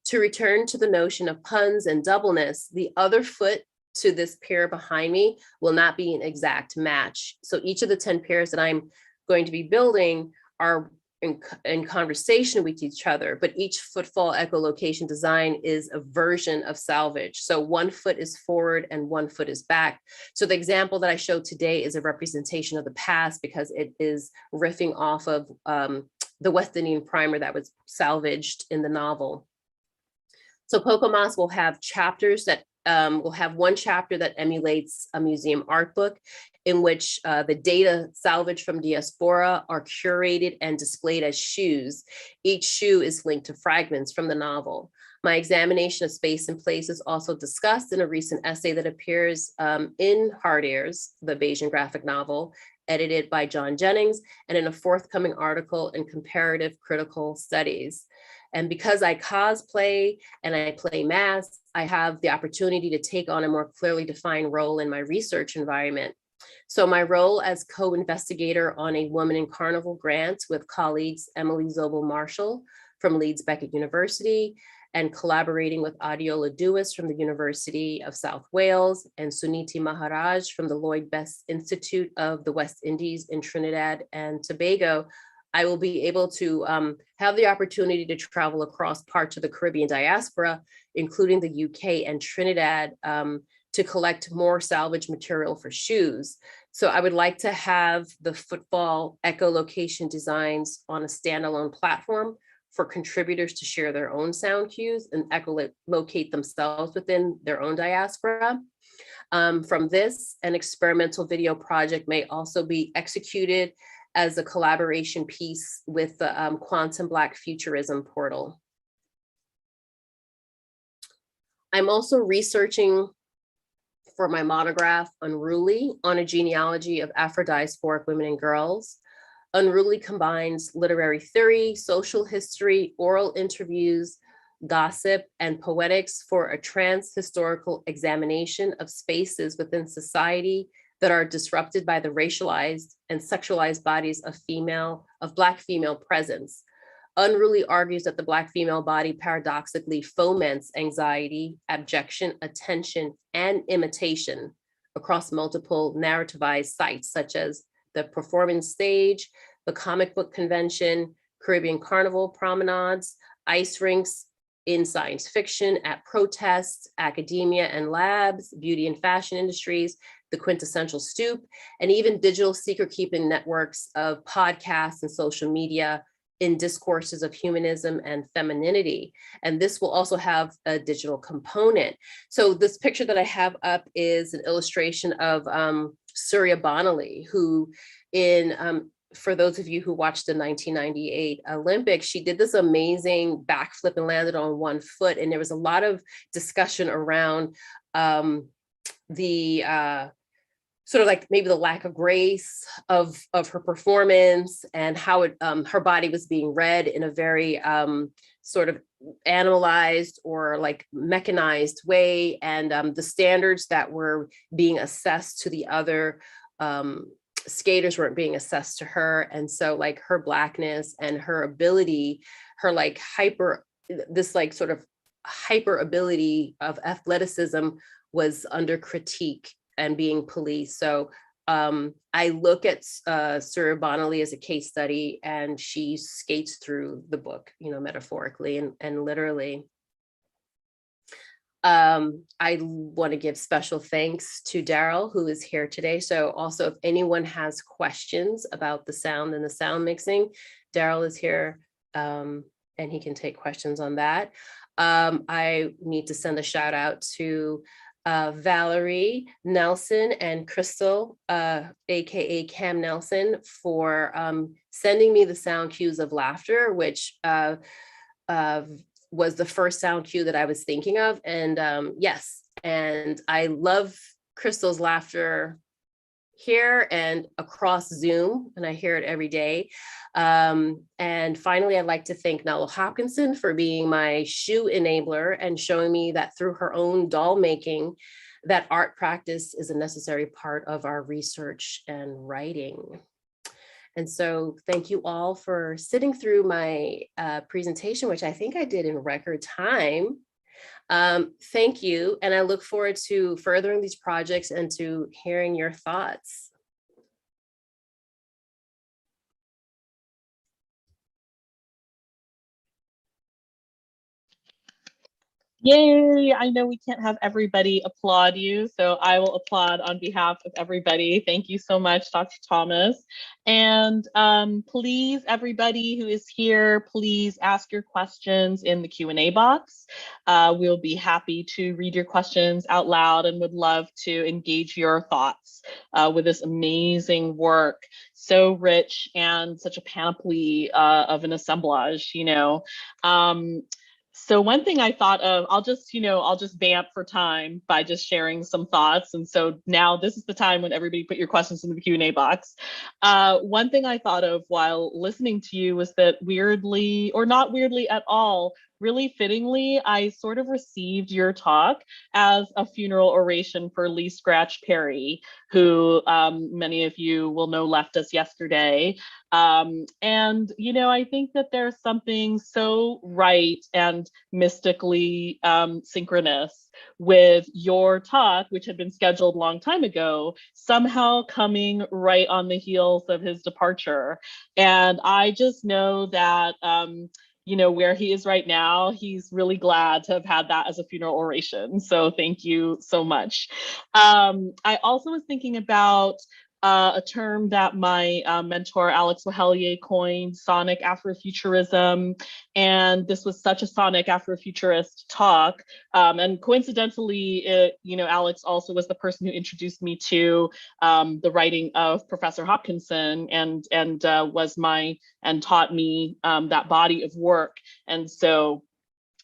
To return to the notion of puns and doubleness, the other foot to this pair behind me will not be an exact match. So each of the 10 pairs that I'm going to be building are in conversation with each other, but each footfall echolocation design is a version of salvage. So one foot is forward and one foot is back. So the example that I showed today is a representation of the past because it is riffing off of the West Indian primer that was salvaged in the novel. So PoCo Mas will have chapters that we'll have one chapter that emulates a museum art book in which the data salvaged from Diaspora are curated and displayed as shoes. Each shoe is linked to fragments from the novel. My examination of space and place is also discussed in a recent essay that appears in Hard Airs, the Bayesian graphic novel, edited by John Jennings, and in a forthcoming article in Comparative Critical Studies. And because I cosplay and I play masks, I have the opportunity to take on a more clearly defined role in my research environment. So my role as co-investigator on a Woman in Carnival grant with colleagues Emily Zobel-Marshall from Leeds Beckett University and collaborating with Adiola Dewis from the University of South Wales and Suniti Maharaj from the Lloyd Best Institute of the West Indies in Trinidad and Tobago, I will be able to have the opportunity to travel across parts of the Caribbean diaspora, including the UK and Trinidad, to collect more salvage material for shoes. So I would like to have the Footfall Echolocation designs on a standalone platform for contributors to share their own sound cues and echolocate themselves within their own diaspora. From this, an experimental video project may also be executed as a collaboration piece with the Quantum Black Futurism portal. I'm also researching for my monograph, Unruly, on a genealogy of Afro-diasporic women and girls. Unruly combines literary theory, social history, oral interviews, gossip, and poetics for a trans-historical examination of spaces within society that are disrupted by the racialized and sexualized bodies of Black female presence. Unruly argues that the Black female body paradoxically foments anxiety, abjection, attention, and imitation across multiple narrativized sites, such as the performance stage, the comic book convention, Caribbean carnival promenades, ice rinks, in science fiction, at protests, academia and labs, beauty and fashion industries, the quintessential stoop, and even digital secret-keeping networks of podcasts and social media in discourses of humanism and femininity. And this will also have a digital component. So this picture that I have up is an illustration of Surya Bonali, who for those of you who watched the 1998 Olympics, she did this amazing backflip and landed on one foot. And there was a lot of discussion around the sort of like maybe the lack of grace of her performance and how her body was being read in a very sort of animalized or like mechanized way. And the standards that were being assessed to the other skaters weren't being assessed to her. And so like her Blackness and her ability, her like this like sort of hyper ability of athleticism was under critique and being policed. So I look at Surya Bonali as a case study, and she skates through the book, you know, metaphorically and literally. I want to give special thanks to Daryl, who is here today. So also, if anyone has questions about the sound and the sound mixing, Daryl is here and he can take questions on that. I need to send a shout out to Valerie Nelson and Crystal, aka Cam Nelson, for sending me the sound cues of laughter, which was the first sound cue that I was thinking of. And yes, and I love Crystal's laughter here and across Zoom, and I hear it every day. And finally, I'd like to thank Nella Hopkinson for being my shoe enabler and showing me that through her own doll making, that art practice is a necessary part of our research and writing. And so thank you all for sitting through my presentation, which I think I did in record time. Thank you. And I look forward to furthering these projects and to hearing your thoughts. Yay! I know we can't have everybody applaud you, so I will applaud on behalf of everybody. Thank you so much, Dr. Thomas. And please, everybody who is here, please ask your questions in the Q&A box. We'll be happy to read your questions out loud and would love to engage your thoughts with this amazing work. So rich and such a panoply of an assemblage, you know. So one thing I thought of, I'll just vamp for time by just sharing some thoughts. And so now this is the time when everybody put your questions in the Q&A box. One thing I thought of while listening to you was that weirdly, or not weirdly at all, really fittingly, I sort of received your talk as a funeral oration for Lee Scratch Perry, who many of you will know left us yesterday. And, you know, I think that there's something so right and mystically synchronous with your talk, which had been scheduled a long time ago, somehow coming right on the heels of his departure. And I just know that, you know, where he is right now, he's really glad to have had that as a funeral oration. So thank you so much. I also was thinking about a term that my mentor, Alex Wahelier, coined, sonic Afrofuturism. And this was such a sonic Afrofuturist talk. And coincidentally, you know, Alex also was the person who introduced me to the writing of Professor Hopkinson and taught me that body of work. And so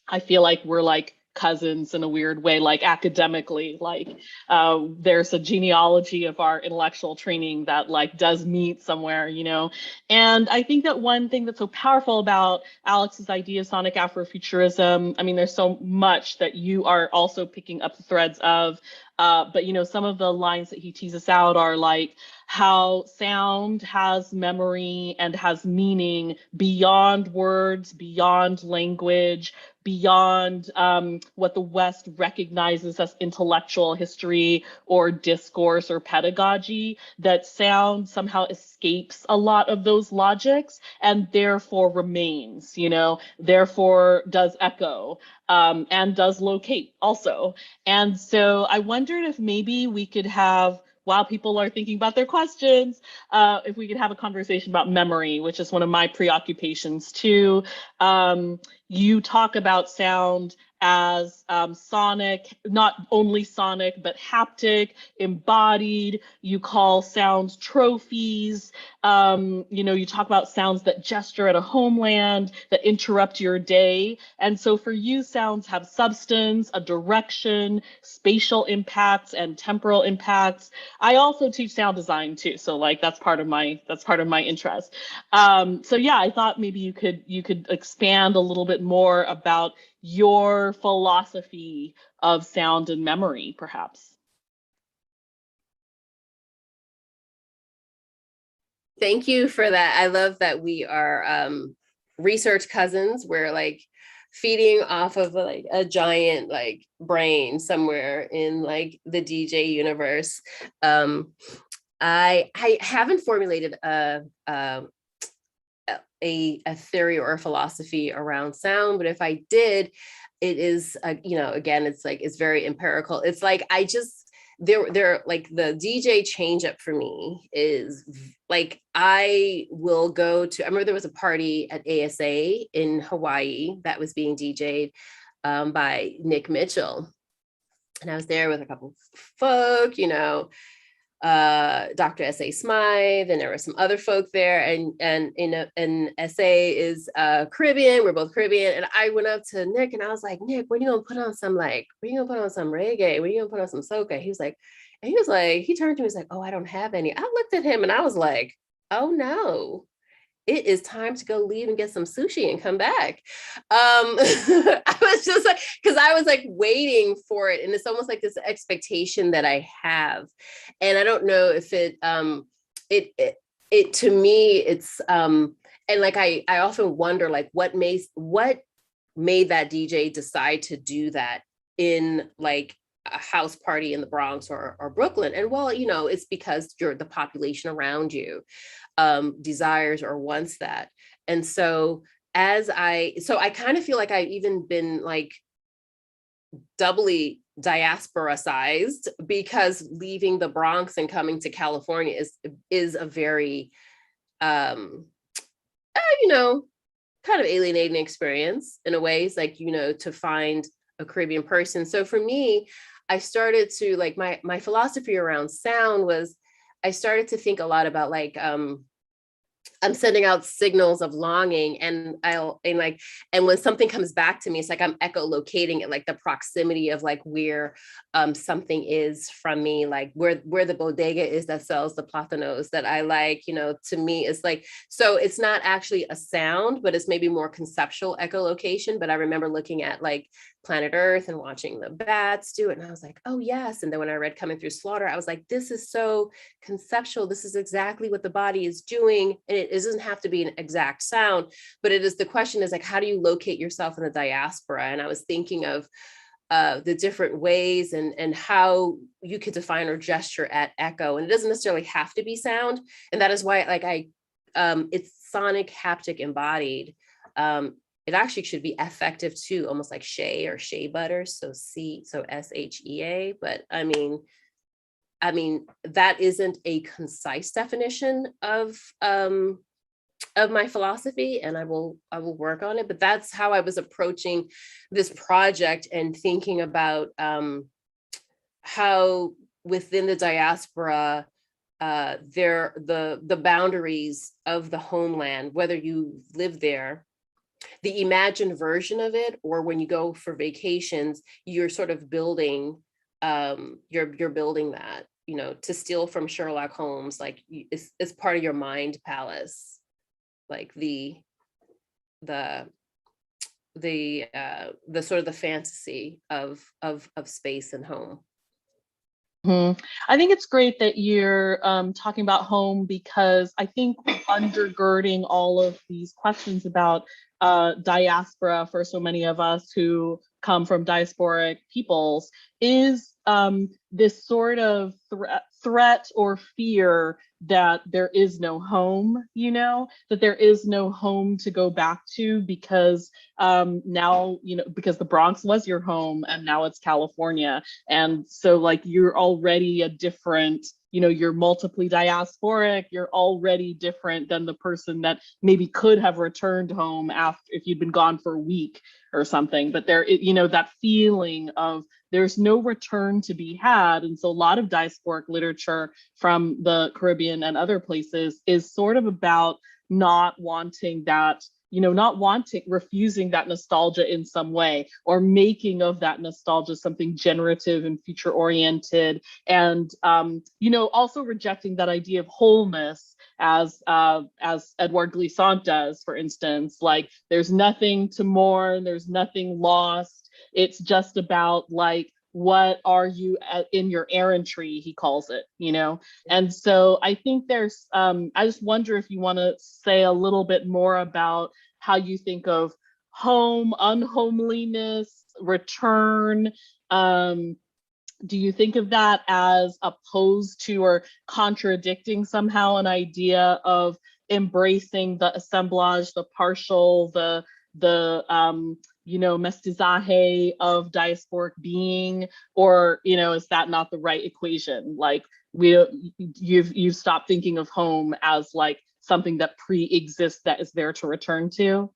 I feel like we're like cousins in a weird way, like academically, like there's a genealogy of our intellectual training that like does meet somewhere, you know. And I think that one thing that's so powerful about Alex's idea of sonic Afrofuturism, I mean, there's so much that you are also picking up the threads of, but you know, some of the lines that he teases out are like how sound has memory and has meaning beyond words, beyond language, beyond what the West recognizes as intellectual history or discourse or pedagogy, that sound somehow escapes a lot of those logics and therefore remains, you know, therefore does echo and does locate also. And so I wondered if maybe we could have, while people are thinking about their questions, if we could have a conversation about memory, which is one of my preoccupations too. You talk about sound as sonic, not only sonic, but haptic, embodied. You call sounds trophies. You know, you talk about sounds that gesture at a homeland, that interrupt your day. And so for you, sounds have substance, a direction, spatial impacts, and temporal impacts. I also teach sound design too, so like that's part of my interest. So yeah, I thought maybe you could expand a little bit more about your philosophy of sound and memory, perhaps. Thank you for that. I love that we are research cousins. We're like feeding off of like a giant like brain somewhere in like the DJ universe. I haven't formulated a theory or a philosophy around sound, but if I did, it is you know, again, it's like it's very empirical. It's like I just there like the DJ change up for me is like I will go to, I remember there was a party at ASA in Hawaii that was being DJ'd by Nick Mitchell, and I was there with a couple folk, you know, Dr. S.A. Smythe, and there were some other folk there, and S.A. is Caribbean, we're both Caribbean, and I went up to Nick and I was like, Nick, when are you gonna put on some like, when are you gonna put on some reggae, when are you gonna put on some soca? He was like, he turned to me, he's like, oh, I don't have any. I looked at him and I was like, oh no. it is time to go leave and get some sushi and come back. I was just like, because I was like waiting for it. And it's almost like this expectation that I have. And I don't know if it to me, it's, and like, I often wonder, like, what made that DJ decide to do that in like a house party in the Bronx or Brooklyn? And well, you know, it's because the population around you desires or wants that. And so I kind of feel like I've even been like doubly diaspora sized, because leaving the Bronx and coming to California is a very, you know, kind of alienating experience in a way. It's like, you know, to find a Caribbean person. So for me, I started to like, my philosophy around sound was, I started to think a lot about like, I'm sending out signals of longing, and when something comes back to me, it's like I'm echolocating it, like the proximity of like where something is from me, like where the bodega is that sells the plátanos that I like, you know. To me, it's like, so it's not actually a sound, but it's maybe more conceptual echolocation. But I remember looking at like Planet Earth and watching the bats do it, and I was like, oh yes. And then when I read Coming Through Slaughter, I was like, this is so conceptual. This is exactly what the body is doing. And it doesn't have to be an exact sound, but it is, the question is like, how do you locate yourself in the diaspora? And I was thinking of the different ways and how you could define or gesture at echo. And it doesn't necessarily have to be sound. And that is why like it's sonic, haptic, embodied. It actually should be affective too, almost like shea or shea butter. So SHEA. But I mean, that isn't a concise definition of my philosophy, and I will work on it. But that's how I was approaching this project and thinking about how within the diaspora, the boundaries of the homeland, whether you live there, the imagined version of it, or when you go for vacations, you're sort of building, you're building that, you know, to steal from Sherlock Holmes, like it's part of your mind palace, like the sort of the fantasy of space and home. I think it's great that you're talking about home, because I think undergirding all of these questions about diaspora for so many of us who come from diasporic peoples is this sort of threat or fear that there is no home, you know, that there is no home to go back to, because now, you know, because the Bronx was your home and now it's California. And so like you're already a different, you know, you're multiply diasporic, you're already different than the person that maybe could have returned home after, if you'd been gone for a week or something. But there, you know, that feeling of there's no return to be had. And so a lot of diasporic literature from the Caribbean and other places is sort of about not wanting that, you know, refusing that nostalgia in some way, or making of that nostalgia something generative and future oriented. And, you know, also rejecting that idea of wholeness, as Edouard Glissant does, for instance, like there's nothing to mourn, there's nothing lost. It's just about like, what are you in your errantry, he calls it, you know? And so I think there's, I just wonder if you want to say a little bit more about how you think of home, unhomeliness, return. Do you think of that as opposed to or contradicting somehow an idea of embracing the assemblage, the partial, the you know, mestizaje of diasporic being? Or, you know, is that not the right equation? Like you've stopped thinking of home as like something that pre-exists that is there to return to?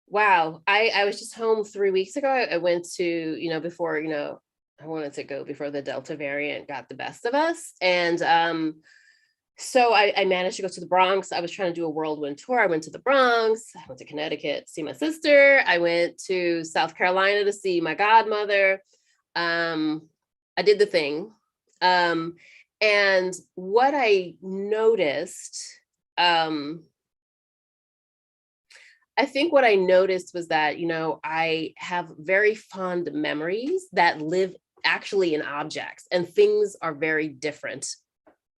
Wow, I was just home 3 weeks ago. I went to, you know, before, you know, I wanted to go before the Delta variant got the best of us. And so I managed to go to the Bronx. I was trying to do a whirlwind tour. I went to the Bronx, I went to Connecticut to see my sister. I went to South Carolina to see my godmother. I did the thing. And what I noticed, I think what I noticed was that, you know, I have very fond memories that live actually in objects, and things are very different,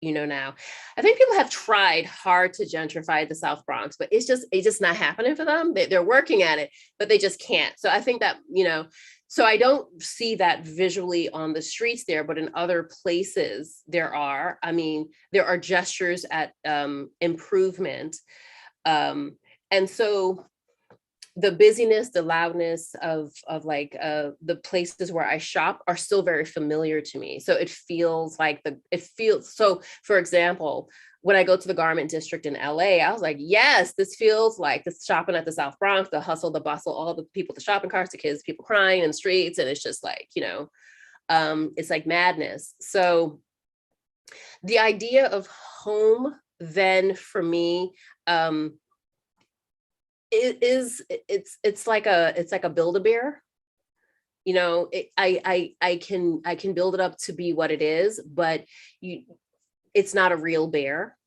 you know, now. I think people have tried hard to gentrify the South Bronx, but it's just not happening for them. They're working at it, but they just can't. So I think that, you know, so I don't see that visually on the streets there, but in other places there are. I mean, there are gestures at improvement. And so the busyness, the loudness of like the places where I shop are still very familiar to me. So it feels like so, for example, when I go to the garment district in LA, I was like, yes, this feels like this shopping at the South Bronx, the hustle, the bustle, all the people, the shopping carts, the kids, people crying in the streets. And it's just like, you know, it's like madness. So the idea of home then for me, it's like a Build-A-Bear. You know, I can build it up to be what it is, but it's not a real bear.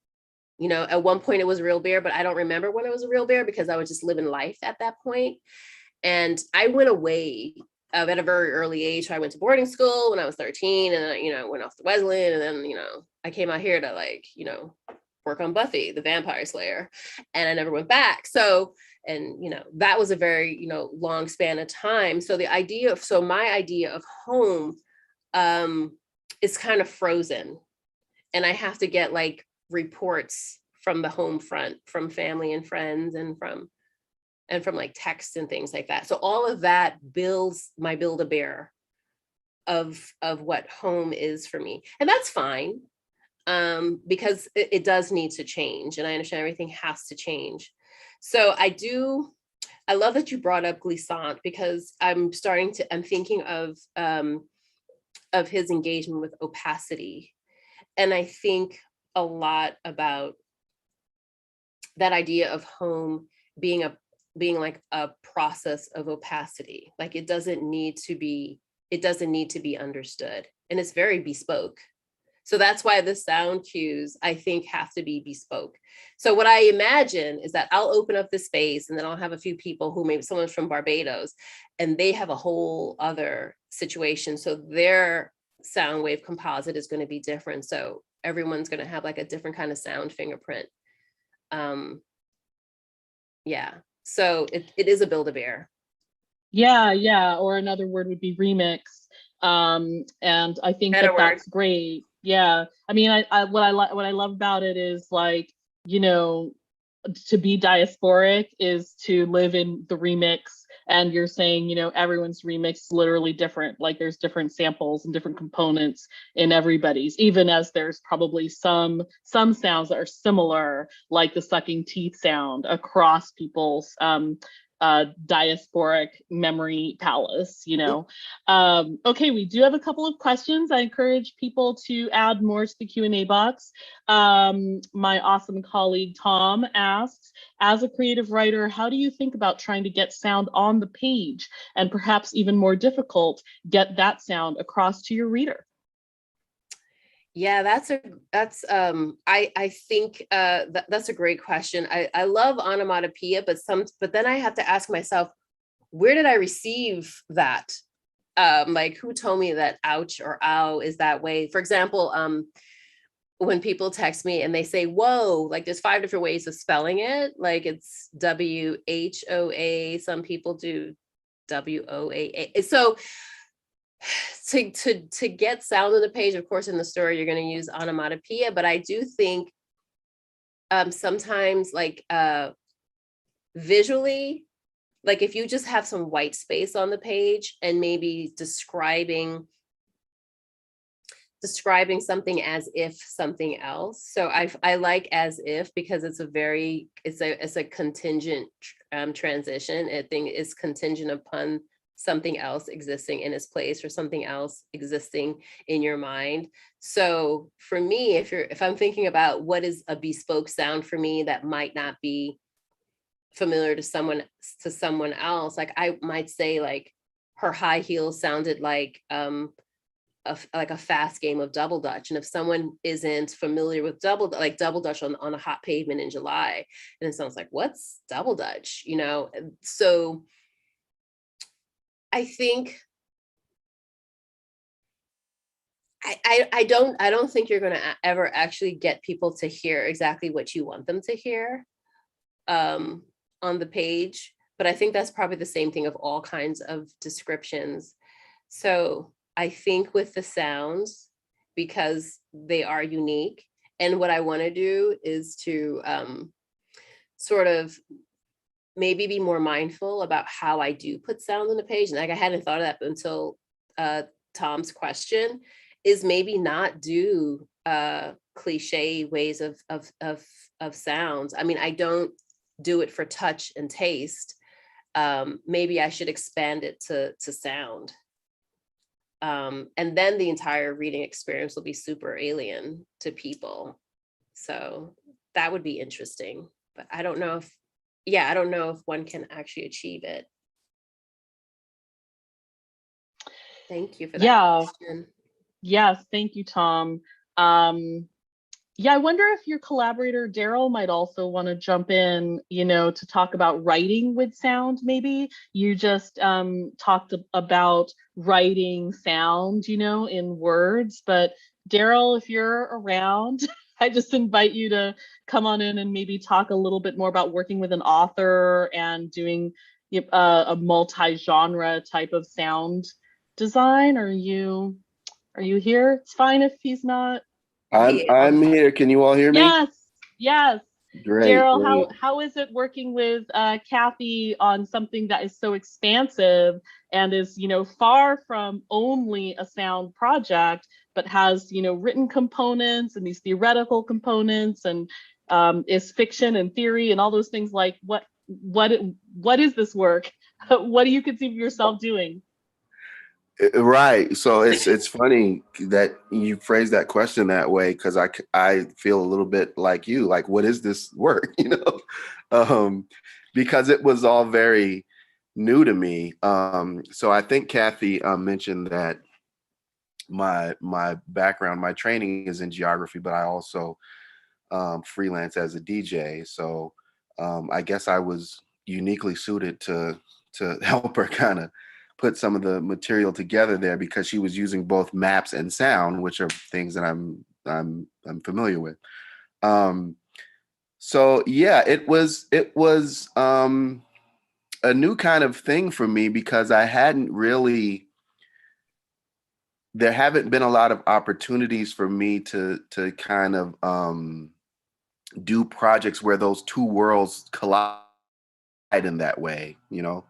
You know, at one point it was a real bear, but I don't remember when it was a real bear because I was just living life at that point. And I went away at a very early age. So I went to boarding school when I was 13, and then, you know, went off to Wesleyan, and then, you know, I came out here to, like, you know, work on Buffy the Vampire Slayer, and I never went back. So, and, you know, that was a very, you know, long span of time. So my idea of home is kind of frozen, and I have to get like reports from the home front, from family and friends, and from like text and things like that. So all of that builds my Build-A-Bear of what home is for me. And that's fine, because it does need to change. And I understand everything has to change. So I love that you brought up glissant, because I'm thinking of his engagement with opacity. And I think a lot about that idea of home being like a process of opacity. Like it doesn't need to be understood, and it's very bespoke. So that's why the sound cues, I think, have to be bespoke. So what I imagine is that I'll open up the space, and then I'll have a few people who, maybe someone's from Barbados, and they have a whole other situation. So their sound wave composite is going to be different. So everyone's going to have like a different kind of sound fingerprint. Yeah. So it is a Build-A-Bear. Yeah. Or another word would be remix. And I think that's great. Yeah. I mean, what I love about it is, like, you know, to be diasporic is to live in the remix. And you're saying, you know, everyone's remix is literally different. Like there's different samples and different components in everybody's, even as there's probably some sounds that are similar, like the sucking teeth sound across people's diasporic memory palace, you know. Okay, we do have a couple of questions. I encourage people to add more to the Q&A box. My awesome colleague Tom asks, as a creative writer, how do you think about trying to get sound on the page, and perhaps even more difficult, get that sound across to your reader? Yeah, I think that's a great question. I love onomatopoeia, but then I have to ask myself, where did I receive that? Like, who told me that ouch or ow is that way? For example, when people text me and they say, whoa, like there's 5 different ways of spelling it. Like it's WHOA, some people do WOAA. So to get sound on the page, of course, in the story, you're going to use onomatopoeia, but I do think sometimes, like visually, like if you just have some white space on the page and maybe describing something as if something else. So I like as if, because it's a contingent transition. I think it's contingent upon something else existing in its place, or something else existing in your mind. So for me, if I'm thinking about what is a bespoke sound for me that might not be familiar to someone else, like I might say, like her high heels sounded like like a fast game of double dutch. And if someone isn't familiar with double dutch on a hot pavement in July, and it sounds like, what's double dutch, you know? So I think I don't think you're going to ever actually get people to hear exactly what you want them to hear on the page, but I think that's probably the same thing of all kinds of descriptions. So I think with the sounds, because they are unique, and what I want to do is to sort of maybe be more mindful about how I do put sound on the page. And like, I hadn't thought of that until Tom's question, is maybe not do cliche ways of sounds. I mean, I don't do it for touch and taste. Maybe I should expand it to sound. And then the entire reading experience will be super alien to people. So that would be interesting, but I don't know if one can actually achieve it. Thank you for that question. Yes, thank you, Tom. Yeah, I wonder if your collaborator, Daryl, might also want to jump in, you know, to talk about writing with sound, maybe. You just talked about writing sound, you know, in words, but Daryl, if you're around, I just invite you to come on in and maybe talk a little bit more about working with an author and doing a multi-genre type of sound design. Are you here? It's fine if he's not. I'm here. Can you all hear me? Yes. Great. Daryl, how is it working with Cathy on something that is so expansive and is, you know, far from only a sound project, but has, you know, written components and these theoretical components, and is fiction and theory and all those things? Like, what is this work? What do you conceive of yourself doing? Right. So it's funny that you phrase that question that way, because I feel a little bit like you, like, what is this work? You know, because it was all very new to me. So I think Cathy mentioned that my background, my training is in geography, but I also freelance as a DJ. So I guess I was uniquely suited to help her kind of put some of the material together there, because she was using both maps and sound, which are things that I'm familiar with. So yeah, it was a new kind of thing for me, because there haven't been a lot of opportunities for me to kind of do projects where those two worlds collide in that way, you know?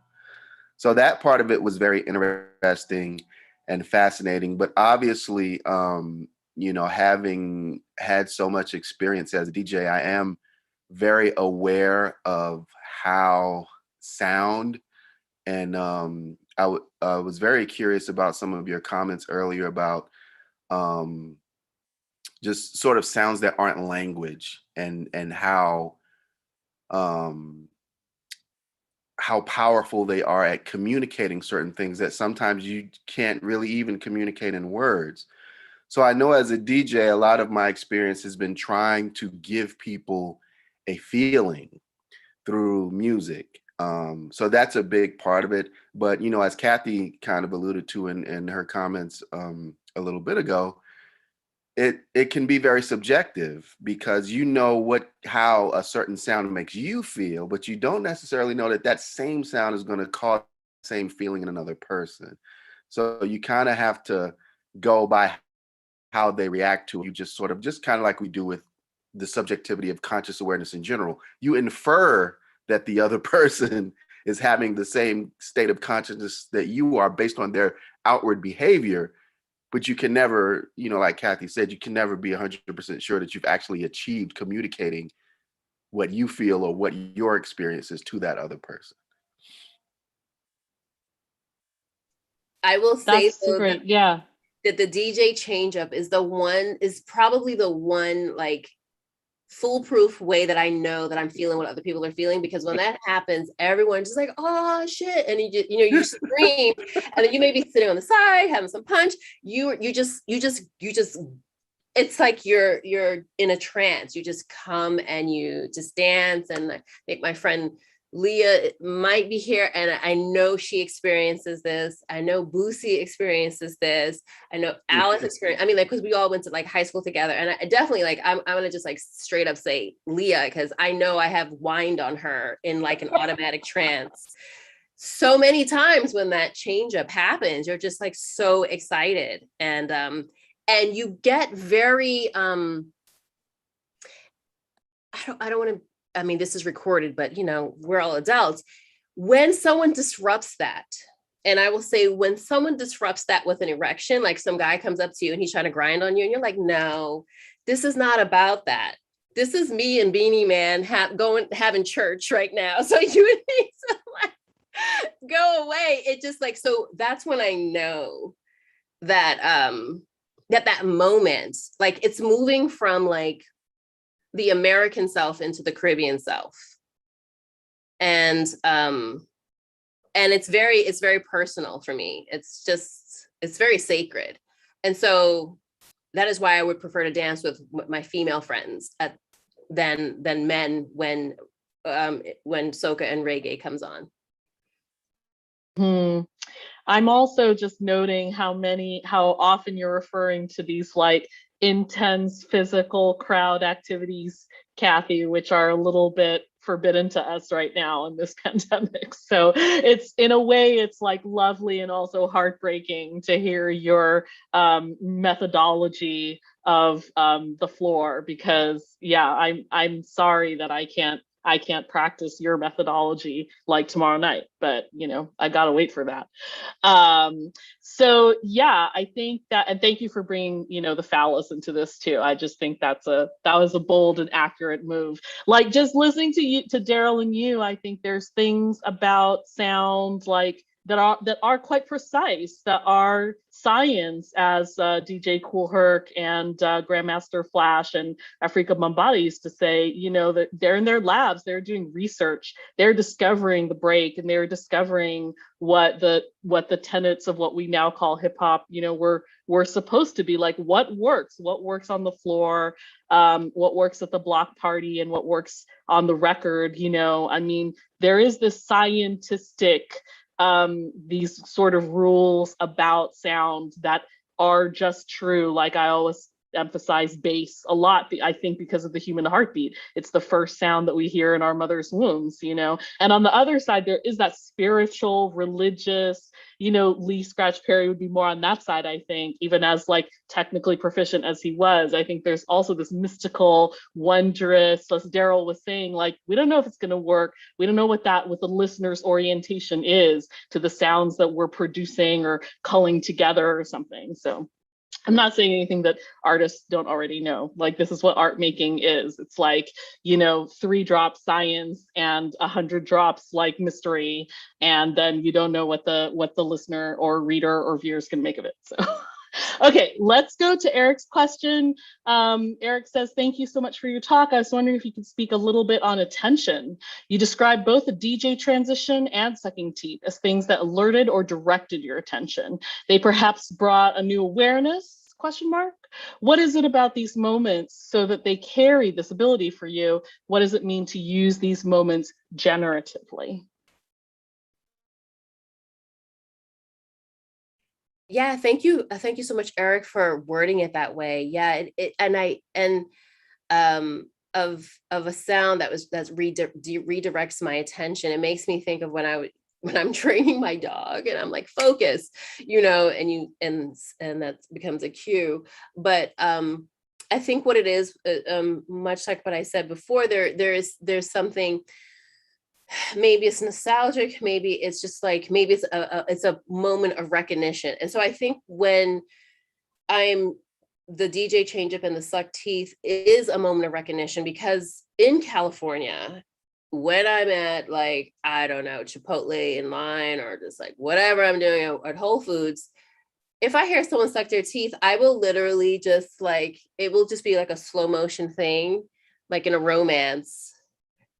So that part of it was very interesting and fascinating. But obviously, you know, having had so much experience as a DJ, I am very aware of how sound, and I was very curious about some of your comments earlier about just sort of sounds that aren't language, and um, how powerful they are at communicating certain things that sometimes you can't really even communicate in words. So I know as a DJ, a lot of my experience has been trying to give people a feeling through music. So that's a big part of it. But, you know, as Cathy kind of alluded to in her comments a little bit ago, it can be very subjective, because you know how a certain sound makes you feel, but you don't necessarily know that same sound is going to cause the same feeling in another person. So you kind of have to go by how they react to it. You just kind of like we do with the subjectivity of conscious awareness in general. You infer that the other person is having the same state of consciousness that you are based on their outward behavior. But you can never, you know, like Cathy said, you can never be 100% sure that you've actually achieved communicating what you feel or what your experience is to that other person. I will say, That's though, great. Yeah. that the DJ change up is probably the one like foolproof way that I know that I'm feeling what other people are feeling, because when that happens, everyone's just like, oh shit. And you scream, and then you may be sitting on the side, having some punch. You just, it's like you're in a trance. You just come and you just dance. And I think my friend Leah might be here, and I know she experiences this. I know Boosie experiences this. I know Alice experiences. I mean, like, because we all went to like high school together, and I definitely, like, I'm gonna just like straight up say Leah, because I know I have whined on her in like an automatic trance so many times. When that change up happens, you're just like so excited, and you get very I don't want to. I mean, this is recorded, but we're all adults. When someone disrupts that, and I will say, when someone disrupts that with an erection, like some guy comes up to you and he's trying to grind on you, and you're like, no, this is not about that. This is me and Beanie Man having church right now. So you need to like go away. It just like, so that's when I know that that moment, like, it's moving from like the American self into the Caribbean self. And it's very personal for me. It's very sacred. And so that is why I would prefer to dance with my female friends than men when soca and reggae comes on. I'm also just noting how often you're referring to these like intense physical crowd activities, Cathy, which are a little bit forbidden to us right now in this pandemic. So it's, in a way, it's like lovely and also heartbreaking to hear your methodology of the floor, because I'm sorry that I can't practice your methodology like tomorrow night, but I gotta wait for that. So yeah, I think that, and thank you for bringing the phallus into this too. I just think that was a bold and accurate move. Like, just listening to Daryl and you, I think there's things about sound like that are quite precise, that are science, as DJ Kool Herc and Grandmaster Flash and Afrika Bambaataa used to say. That they're in their labs, they're doing research, they're discovering the break, and they're discovering what the tenets of what we now call hip hop, were supposed to be like. What works on the floor, what works at the block party, and what works on the record. I mean, there is this scientific these sort of rules about sound that are just true. Like, I always emphasize bass a lot, I think, because of the human heartbeat. It's the first sound that we hear in our mother's wombs, and on the other side, there is that spiritual, religious, Lee Scratch Perry would be more on that side, I think, even as like technically proficient as he was. I think there's also this mystical, wondrous, as Daryl was saying, like, we don't know if it's going to work. We don't know what the listener's orientation is to the sounds that we're producing or culling together or something. So I'm not saying anything that artists don't already know. Like, this is what art making is. It's like, 3 drops science and 100 drops like mystery, and then you don't know what the listener or reader or viewers can make of it. So okay, let's go to Eric's question. Eric says, thank you so much for your talk. I was wondering if you could speak a little bit on attention. You described both the DJ transition and sucking teeth as things that alerted or directed your attention. They perhaps brought a new awareness, ? What is it about these moments so that they carry this ability for you? What does it mean to use these moments generatively? Yeah, thank you. Thank you so much, Eric, for wording it that way. Yeah, of a sound that redirects my attention. It makes me think of when I'm training my dog and I'm like, focus, and that becomes a cue. But I think what it is, much like what I said before, there's something. Maybe it's nostalgic, maybe it's just like, maybe it's a moment of recognition. And so I think when I'm the DJ change up and the suck teeth is a moment of recognition, because in California, when I'm at like, I don't know, Chipotle in line, or just like whatever I'm doing at Whole Foods, if I hear someone suck their teeth, I will literally just like, it will just be like a slow motion thing. like in a romance.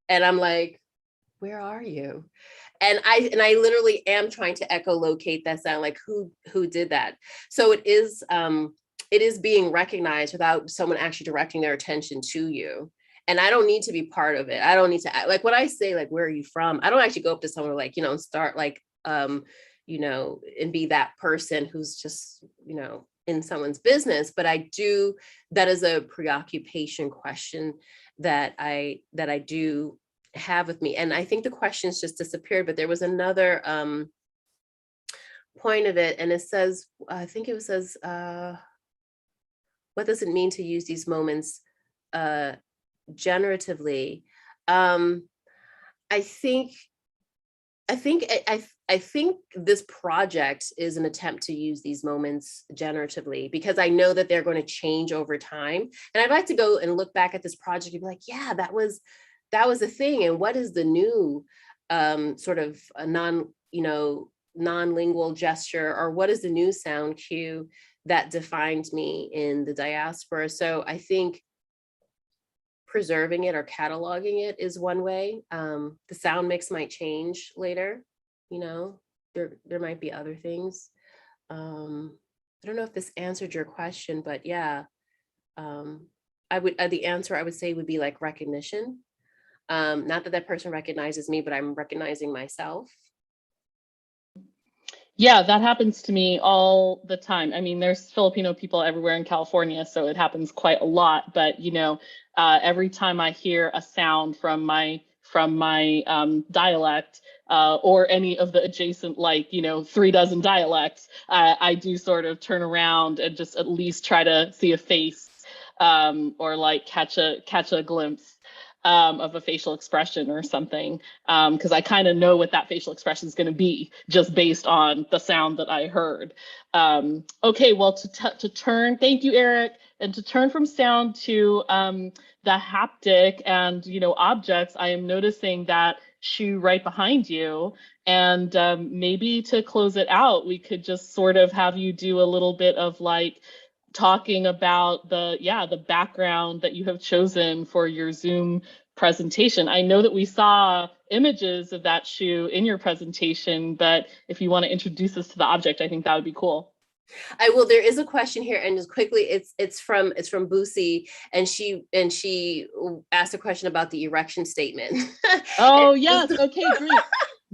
And I'm like, where are you? And I literally am trying to echolocate that sound, like who did that? So it is being recognized without someone actually directing their attention to you. And I don't need to be part of it. I don't need to act, like when I say like, where are you from? I don't actually go up to someone like, and start like, and be that person who's just, in someone's business. But I do, that is a preoccupation question that I do have with me. And I think the questions just disappeared, but there was another point of it. And it says, I think it says, what does it mean to use these moments generatively? I think this project is an attempt to use these moments generatively, because I know that they're going to change over time. And I'd like to go and look back at this project and be like, yeah, that was a thing. And what is the new sort of a non-lingual gesture, or what is the new sound cue that defined me in the diaspora? So I think preserving it or cataloging it is one way. The sound mix might change later. There might be other things. I don't know if this answered your question, but yeah, the answer I would say would be like recognition. Not that person recognizes me, but I'm recognizing myself. Yeah, that happens to me all the time. I mean, there's Filipino people everywhere in California, so it happens quite a lot. But every time I hear a sound from my dialect or any of the adjacent 36 dialects, I do sort of turn around and just at least try to see a face or like catch a glimpse of a facial expression or something, because I kind of know what that facial expression is going to be just based on the sound that I heard. Okay, well, to turn, thank you, Eric, and to turn from sound to the haptic and objects, I am noticing that shoe right behind you, and maybe to close it out, we could just sort of have you do a little bit of like talking about the background that you have chosen for your Zoom presentation. I know that we saw images of that shoe in your presentation, but if you want to introduce us to the object, I think that would be cool. I will. There is a question here, and just quickly, it's from Boosie, and she asked a question about the erection statement. Oh yes, okay, great.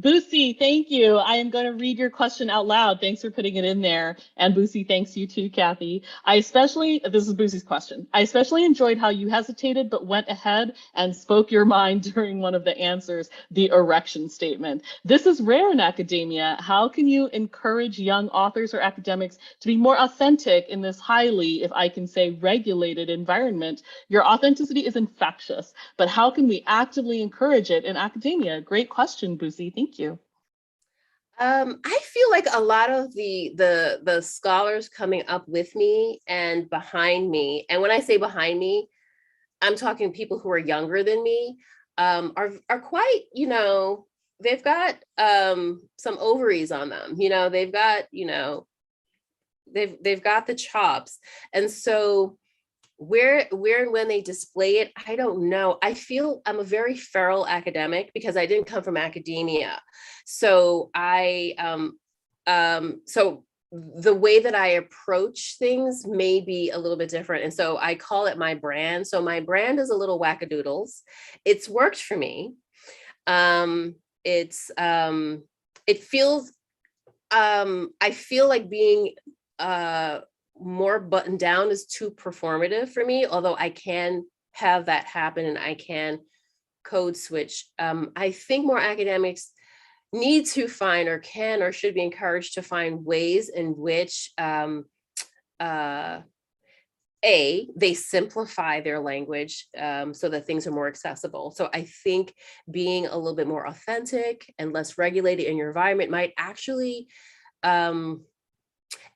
Boosie, thank you. I am going to read your question out loud. Thanks for putting it in there. And Boosie, thanks you too, Cathy. This is Boosie's question. I especially enjoyed how you hesitated but went ahead and spoke your mind during one of the answers, the erection statement. This is rare in academia. How can you encourage young authors or academics to be more authentic in this highly, if I can say, regulated environment? Your authenticity is infectious, but how can we actively encourage it in academia? Great question, Boosie. Thank you. I feel like a lot of the scholars coming up with me and behind me, and when I say behind me, I'm talking people who are younger than me, are quite, they've got some ovaries on them. They've got, they've got the chops, and so where and when they display it, I don't know. I feel I'm a very feral academic because I didn't come from academia. So so the way that I approach things may be a little bit different. And so I call it my brand. So my brand is a little wackadoodles. It's worked for me. It feels, I feel like being more buttoned down is too performative for me, although I can have that happen and I can code switch. I think more academics need to find or can or should be encouraged to find ways in which they simplify their language so that things are more accessible. So I think being a little bit more authentic and less regulated in your environment might actually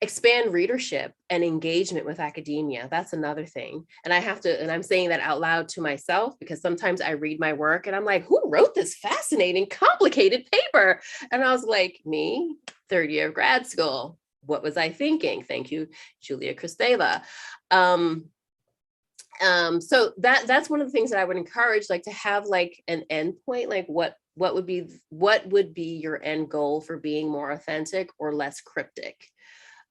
expand readership and engagement with academia. That's another thing. And I'm saying that out loud to myself, because sometimes I read my work and I'm like, who wrote this fascinating, complicated paper? And I was like, me, third year of grad school. What was I thinking? Thank you, Julia Kristeva. So that's one of the things that I would encourage, like to have like an endpoint, like what would be your end goal for being more authentic or less cryptic.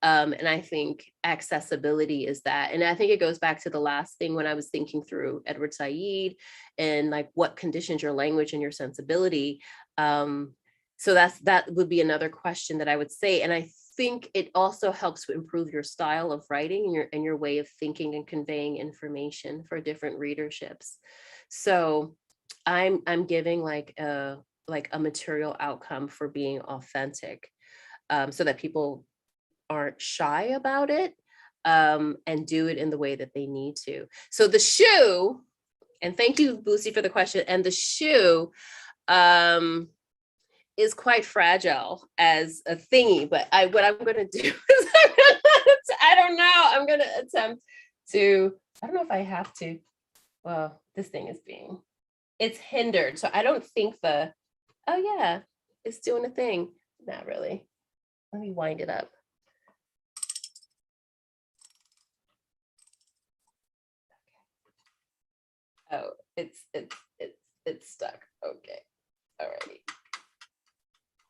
And I think accessibility is that. And I think it goes back to the last thing when I was thinking through Edward Said and like what conditions your language and your sensibility. So that would be another question that I would say. And I think it also helps to improve your style of writing and your way of thinking and conveying information for different readerships. So I'm giving like a material outcome for being authentic, so that people aren't shy about it, and do it in the way that they need to. So the shoe, and thank you, Boosie, for the question. And the shoe is quite fragile as a thingy, but what I'm going to do is I don't know. I'm going to attempt to, I don't know if I have to. Well, this thing is it's hindered. So I don't think oh yeah, it's doing a thing. Not really. Let me wind it up. Oh, it's stuck. Okay. Alrighty.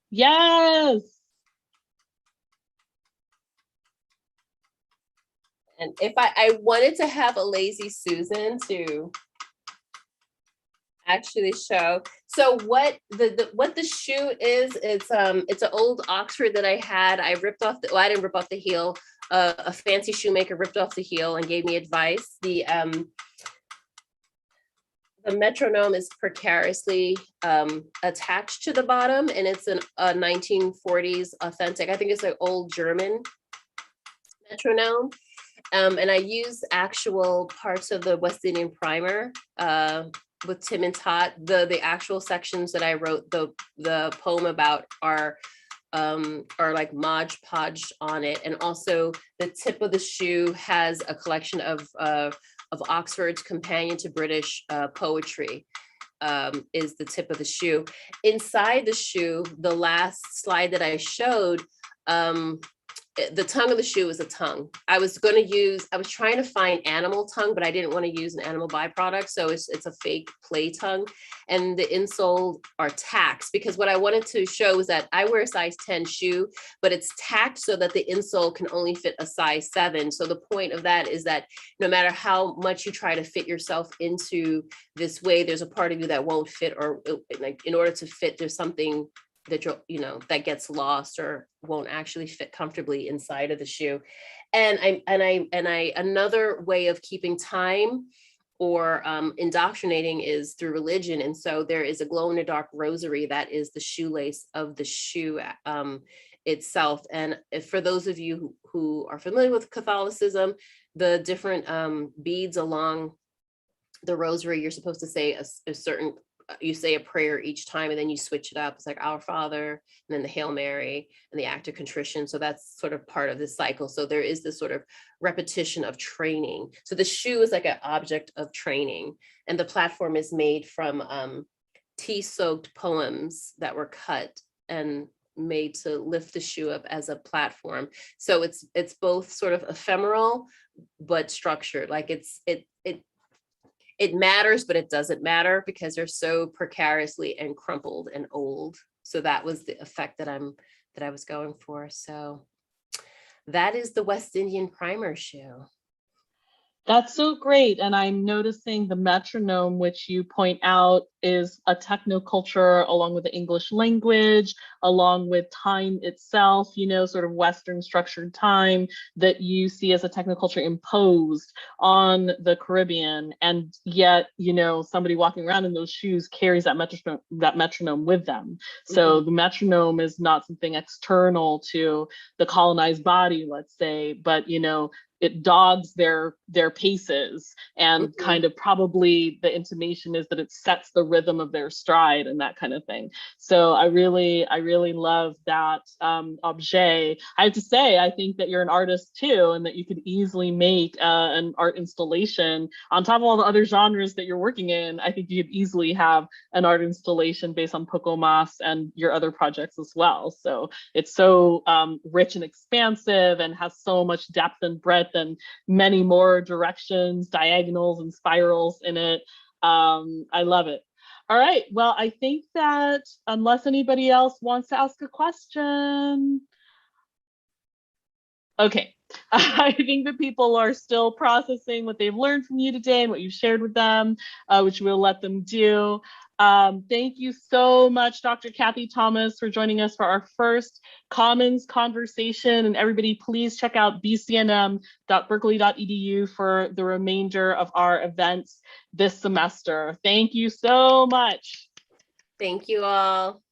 Yes. And if I wanted to have a lazy Susan to actually show. So what the shoe is, it's an old Oxford that I had. I ripped off I didn't rip off the heel. A fancy shoemaker ripped off the heel and gave me advice. The metronome is precariously attached to the bottom, and it's a 1940s authentic. I think it's an old German metronome. And I use actual parts of the West Indian primer with Tim and Tot. The actual sections that I wrote the poem about are like Mod Podge on it. And also the tip of the shoe has a collection of Oxford's Companion to British Poetry, is the tip of the shoe. Inside the shoe, the last slide that I showed, the tongue of the shoe is a tongue. I was trying to find animal tongue, but I didn't want to use an animal byproduct. So it's a fake play tongue. And the insole are tacks, because what I wanted to show is that I wear a size 10 shoe, but it's tacked so that the insole can only fit a size 7. So the point of that is that no matter how much you try to fit yourself into this way, there's a part of you that won't fit, or like in order to fit, there's something that that gets lost or won't actually fit comfortably inside of the shoe. And I another way of keeping time or indoctrinating is through religion. And so there is a glow in the dark rosary that is the shoelace of the shoe itself. And for those of you who are familiar with Catholicism, the different beads along the rosary, you're supposed to say a certain, you say a prayer each time, and then you switch it up. It's like Our Father, and then the Hail Mary, and the Act of Contrition. So that's sort of part of this cycle. So there is this sort of repetition of training. So the shoe is like an object of training, and the platform is made from tea-soaked poems that were cut and made to lift the shoe up as a platform. So it's both sort of ephemeral but structured. Like it matters, but it doesn't matter because they're so precariously and crumpled and old. So that was the effect that I was going for. So that is the West Indian primer shoe. That's so great. And I'm noticing the metronome, which you point out is a technoculture along with the English language, along with time itself, sort of Western structured time that you see as a technoculture imposed on the Caribbean. And yet, somebody walking around in those shoes carries that metronome with them. So the metronome is not something external to the colonized body, let's say, but, it dogs their paces, and kind of probably the intimation is that it sets the rhythm of their stride and that kind of thing. So I really love that objet. I have to say, I think that you're an artist too, and that you could easily make an art installation on top of all the other genres that you're working in. I think you could easily have an art installation based on PoCo Mas and your other projects as well. So it's so rich and expansive and has so much depth and breadth than many more directions, diagonals, and spirals in it. I love it. All right, well, I think that unless anybody else wants to ask a question, okay. I think that people are still processing what they've learned from you today and what you've shared with them, which we'll let them do. Thank you so much, Dr. Cathy Thomas, for joining us for our first Commons conversation. And everybody, please check out bcnm.berkeley.edu for the remainder of our events this semester. Thank you so much. Thank you all.